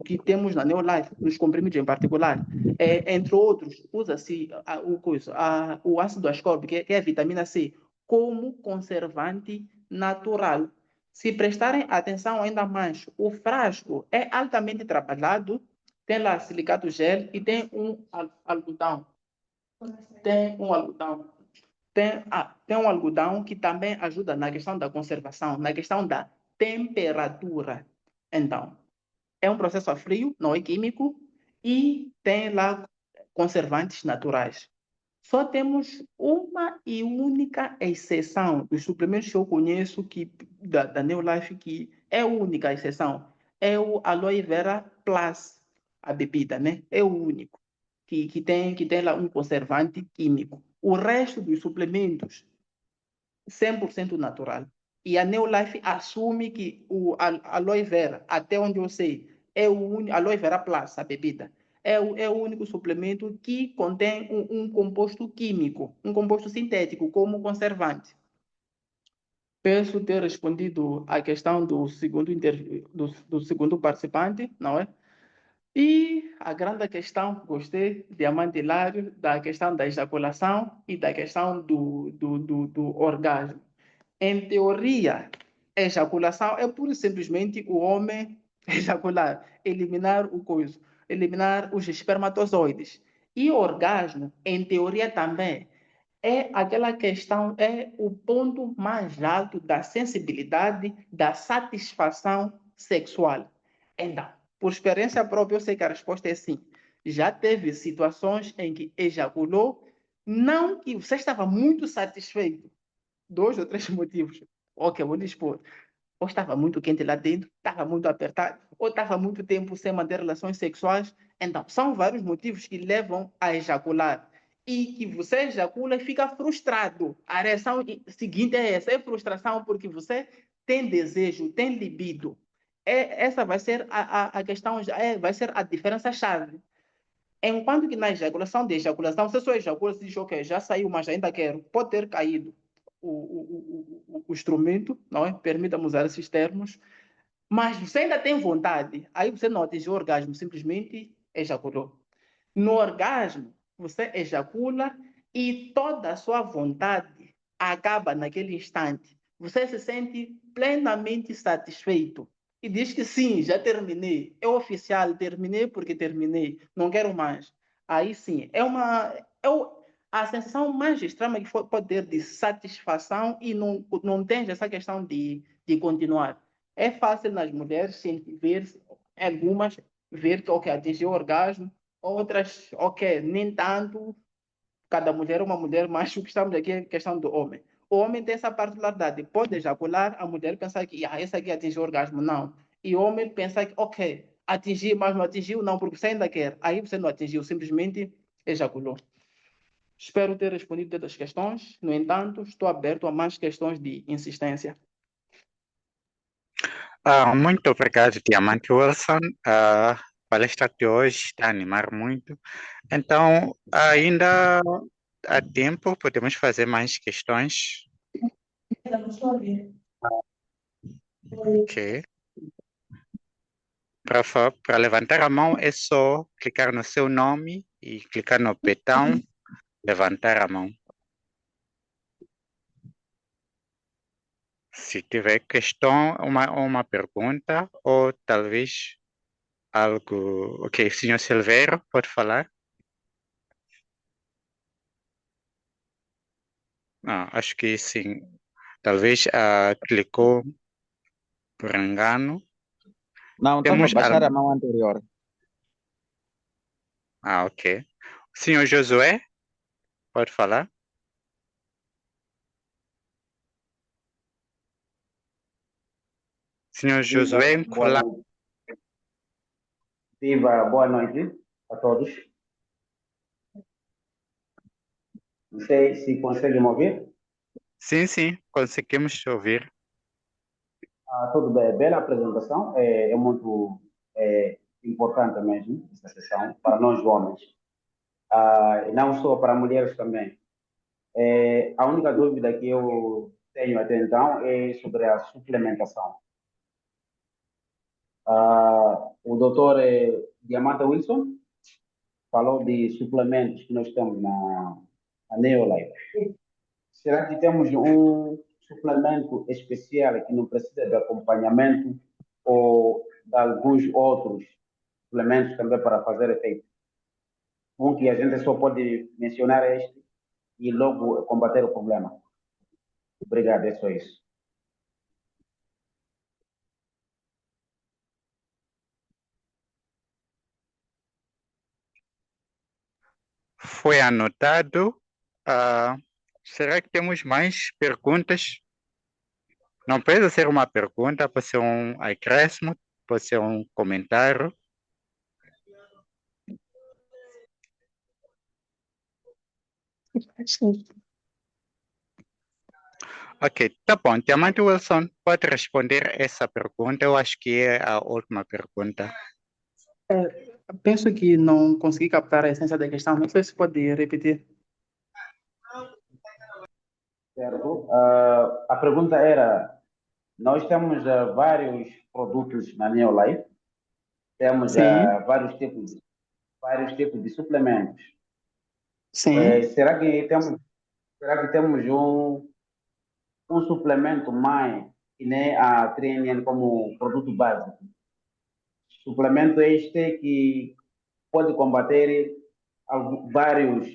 que temos na Neolife, nos comprimidos em particular, entre outros, usa-se o ácido ascórbico, que é a vitamina C, como conservante natural. Se prestarem atenção ainda mais, o frasco é altamente trabalhado, tem lá silicato gel e tem um algodão. Tem um algodão. tem um algodão que também ajuda na questão da conservação, na questão da temperatura. Então, é um processo a frio, não é químico, e tem lá conservantes naturais. Só temos uma e única exceção dos suplementos que eu conheço da Neolife, que é a única exceção. É o Aloe Vera Plus, a bebida, né? É o único que tem lá um conservante químico. O resto dos suplementos, 100% natural. E a Neolife assume que o Aloe Vera, até onde eu sei, é o único, Aloe Vera Plus, a bebida, é o único suplemento que contém um composto químico, um composto sintético, como conservante. Penso ter respondido à questão do segundo participante, não é? E a grande questão, gostei, Diamante Hilário, da questão da ejaculação e da questão do orgasmo. Em teoria, ejaculação é pura e simplesmente o homem ejacular, eliminar os espermatozoides. E orgasmo, em teoria também, é aquela questão, é o ponto mais alto da sensibilidade, da satisfação sexual. Então, por experiência própria, eu sei que a resposta é sim. Já teve situações em que ejaculou, não que você estava muito satisfeito, 2 ou 3 motivos. Ok, vou lhe expor. Ou estava muito quente lá dentro, estava muito apertado, ou estava muito tempo sem manter relações sexuais. Então, são vários motivos que levam a ejacular. E que você ejacula e fica frustrado. A reação seguinte é essa: é frustração porque você tem desejo, tem libido. Essa vai ser a questão, vai ser a diferença-chave. Enquanto que na ejaculação, você só ejacula se diz, ok, já saiu, mas ainda quero. Pode ter caído o instrumento, não é? Permita-me usar esses termos, mas você ainda tem vontade. Aí você não atingiu o orgasmo, simplesmente ejaculou. No orgasmo, você ejacula e toda a sua vontade acaba naquele instante. Você se sente plenamente satisfeito e diz que sim, já terminei. É oficial, terminei porque terminei, não quero mais. Aí sim, a sensação mais extrema que pode ter de satisfação e não tem essa questão de continuar. É fácil nas mulheres ver, algumas, ver que ok, atingiu o orgasmo, outras, ok, nem tanto, cada mulher é uma mulher, mas o que estamos aqui é questão do homem. O homem tem essa particularidade, pode ejacular, a mulher pensar que essa aqui atingiu o orgasmo, não. E o homem pensa que, ok, atingiu, mas não atingiu, não, porque você ainda quer. Aí você não atingiu, simplesmente ejaculou. Espero ter respondido todas as questões, no entanto, estou aberto a mais questões de insistência. Muito obrigado, Diamante Wilson. A palestra de hoje está a animar muito. Então, ainda há tempo, podemos fazer mais questões. Ok. Para levantar a mão é só clicar no seu nome e clicar no botão levantar a mão. Se tiver questão, uma pergunta ou talvez algo. Ok, senhor Silveiro, pode falar? Acho que sim. Talvez clicou por engano. Não, estava a Temos. baixar a mão anterior. Ok. Senhor Josué, pode falar? Senhor Josué, Viva, boa noite a todos. Não sei se conseguem me ouvir. Sim, conseguimos te ouvir. Tudo bem, bela apresentação. É muito importante mesmo essa sessão para nós homens. E não só para mulheres também. A única dúvida que eu tenho até então é sobre a suplementação. O doutor Diamante Wilson falou de suplementos que nós temos na Neolife. Será que temos um suplemento especial que não precisa de acompanhamento ou de alguns outros suplementos também para fazer efeito? Um que a gente só pode mencionar este e logo combater o problema. Obrigado, é só isso. Foi anotado. Será que temos mais perguntas? Não precisa ser uma pergunta, pode ser um acréscimo, pode ser um comentário. Ok, tá bom. Diamante Wilson, pode responder essa pergunta. Eu acho que é a última pergunta. Penso que não consegui captar a essência da questão. Não sei se pode repetir. Certo. A pergunta era: nós temos vários produtos na Neolife, temos Sim, vários tipos de suplementos. sim. Será que temos um suplemento mais que nem a TNN como produto básico? Suplemento este que pode combater vários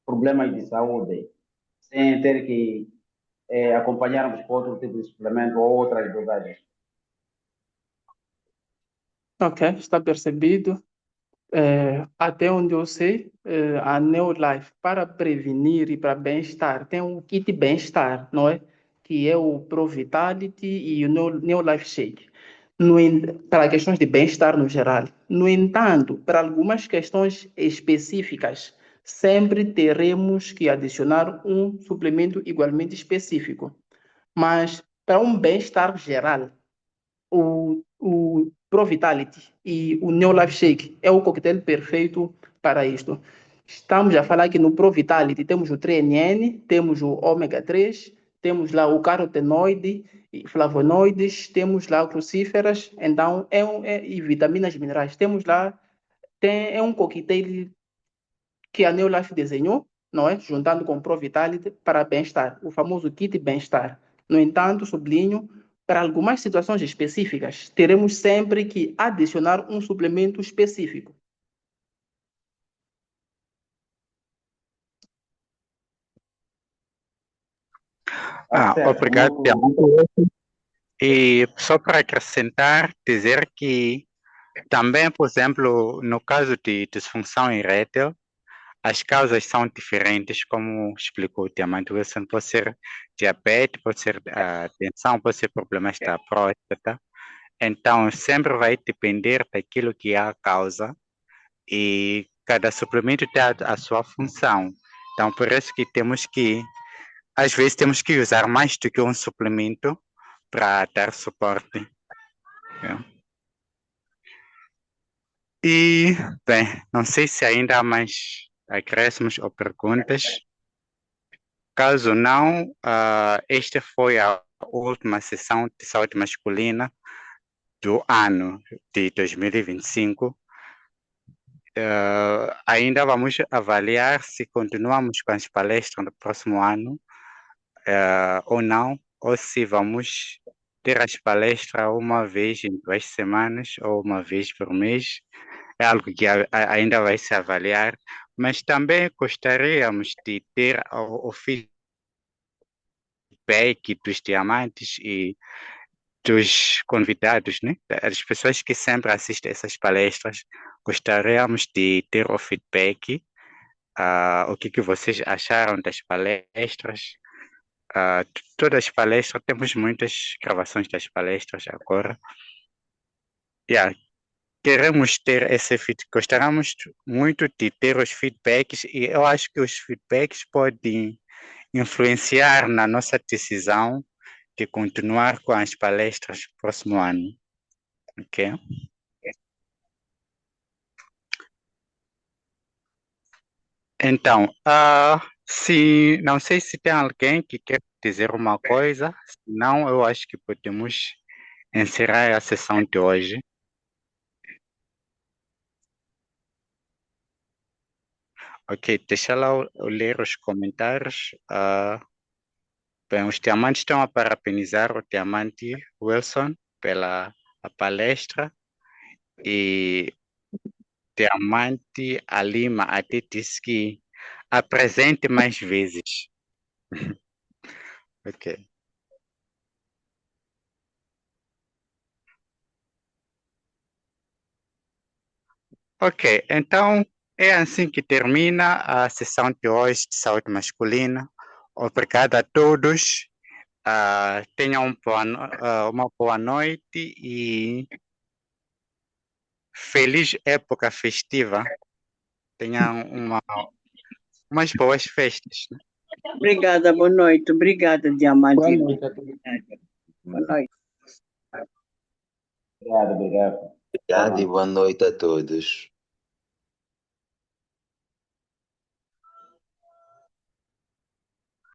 problemas de saúde, sem ter que acompanharmos com outro tipo de suplemento ou outras dosagens. Ok, está percebido. Até onde eu sei, a Neolife, para prevenir e para bem-estar, tem um kit bem-estar, não é? Que é o Pro Vitality e o Neolife Shake. Para questões de bem-estar no geral. No entanto, para algumas questões específicas, sempre teremos que adicionar um suplemento igualmente específico. Mas para um bem-estar geral, o Pro Vitality e o Neo Life Shake é o coquetel perfeito para isto. Estamos a falar que no Pro Vitality temos o 3NN, temos o ômega 3, temos lá o carotenoide, e flavonoides, temos lá crucíferas, então e vitaminas minerais. Temos lá, é um coquetel que a Neolife desenhou, não é? Juntando com o Pro Vitality para bem-estar, o famoso kit bem-estar. No entanto, sublinho, para algumas situações específicas, teremos sempre que adicionar um suplemento específico. Certo. Obrigado, Diamante. E só para acrescentar, dizer que também, por exemplo, no caso de disfunção erétil, as causas são diferentes, como explicou o Diamante Wilson. Pode ser diabetes, pode ser tensão, pode ser problemas da próstata. Então, sempre vai depender daquilo que é a causa e cada suplemento tem a sua função. Então, por isso que às vezes, temos que usar mais do que um suplemento para dar suporte. E, bem, não sei se ainda há mais acréscimos ou perguntas. Caso não, esta foi a última sessão de saúde masculina do ano de 2025. Ainda vamos avaliar se continuamos com as palestras no próximo ano ou não, ou se vamos ter as palestras uma vez em 2 semanas ou uma vez por mês. É algo que ainda vai se avaliar, mas também gostaríamos de ter o feedback dos diamantes e dos convidados, né? As pessoas que sempre assistem essas palestras, gostaríamos de ter o feedback, o que vocês acharam das palestras. Todas as palestras, temos muitas gravações das palestras agora. Yeah, queremos ter esse feedback, gostaríamos muito de ter os feedbacks e eu acho que os feedbacks podem influenciar na nossa decisão de continuar com as palestras no próximo ano. Ok? Então, não sei se tem alguém que quer dizer uma coisa, senão eu acho que podemos encerrar a sessão de hoje. Ok, deixa lá eu ler os comentários. Bem, os diamantes estão a parabenizar o diamante Wilson pela palestra e diamante Alima até disse que Apresente mais vezes. Ok. Ok, então é assim que termina a sessão de hoje de saúde masculina. Obrigado a todos. Tenham uma boa noite e feliz época festiva. Tenham umas boas festas. Obrigada, boa noite. Obrigada, Diamante. Boa noite a todos. Boa noite. Obrigado, obrigado. Obrigado e boa noite a todos.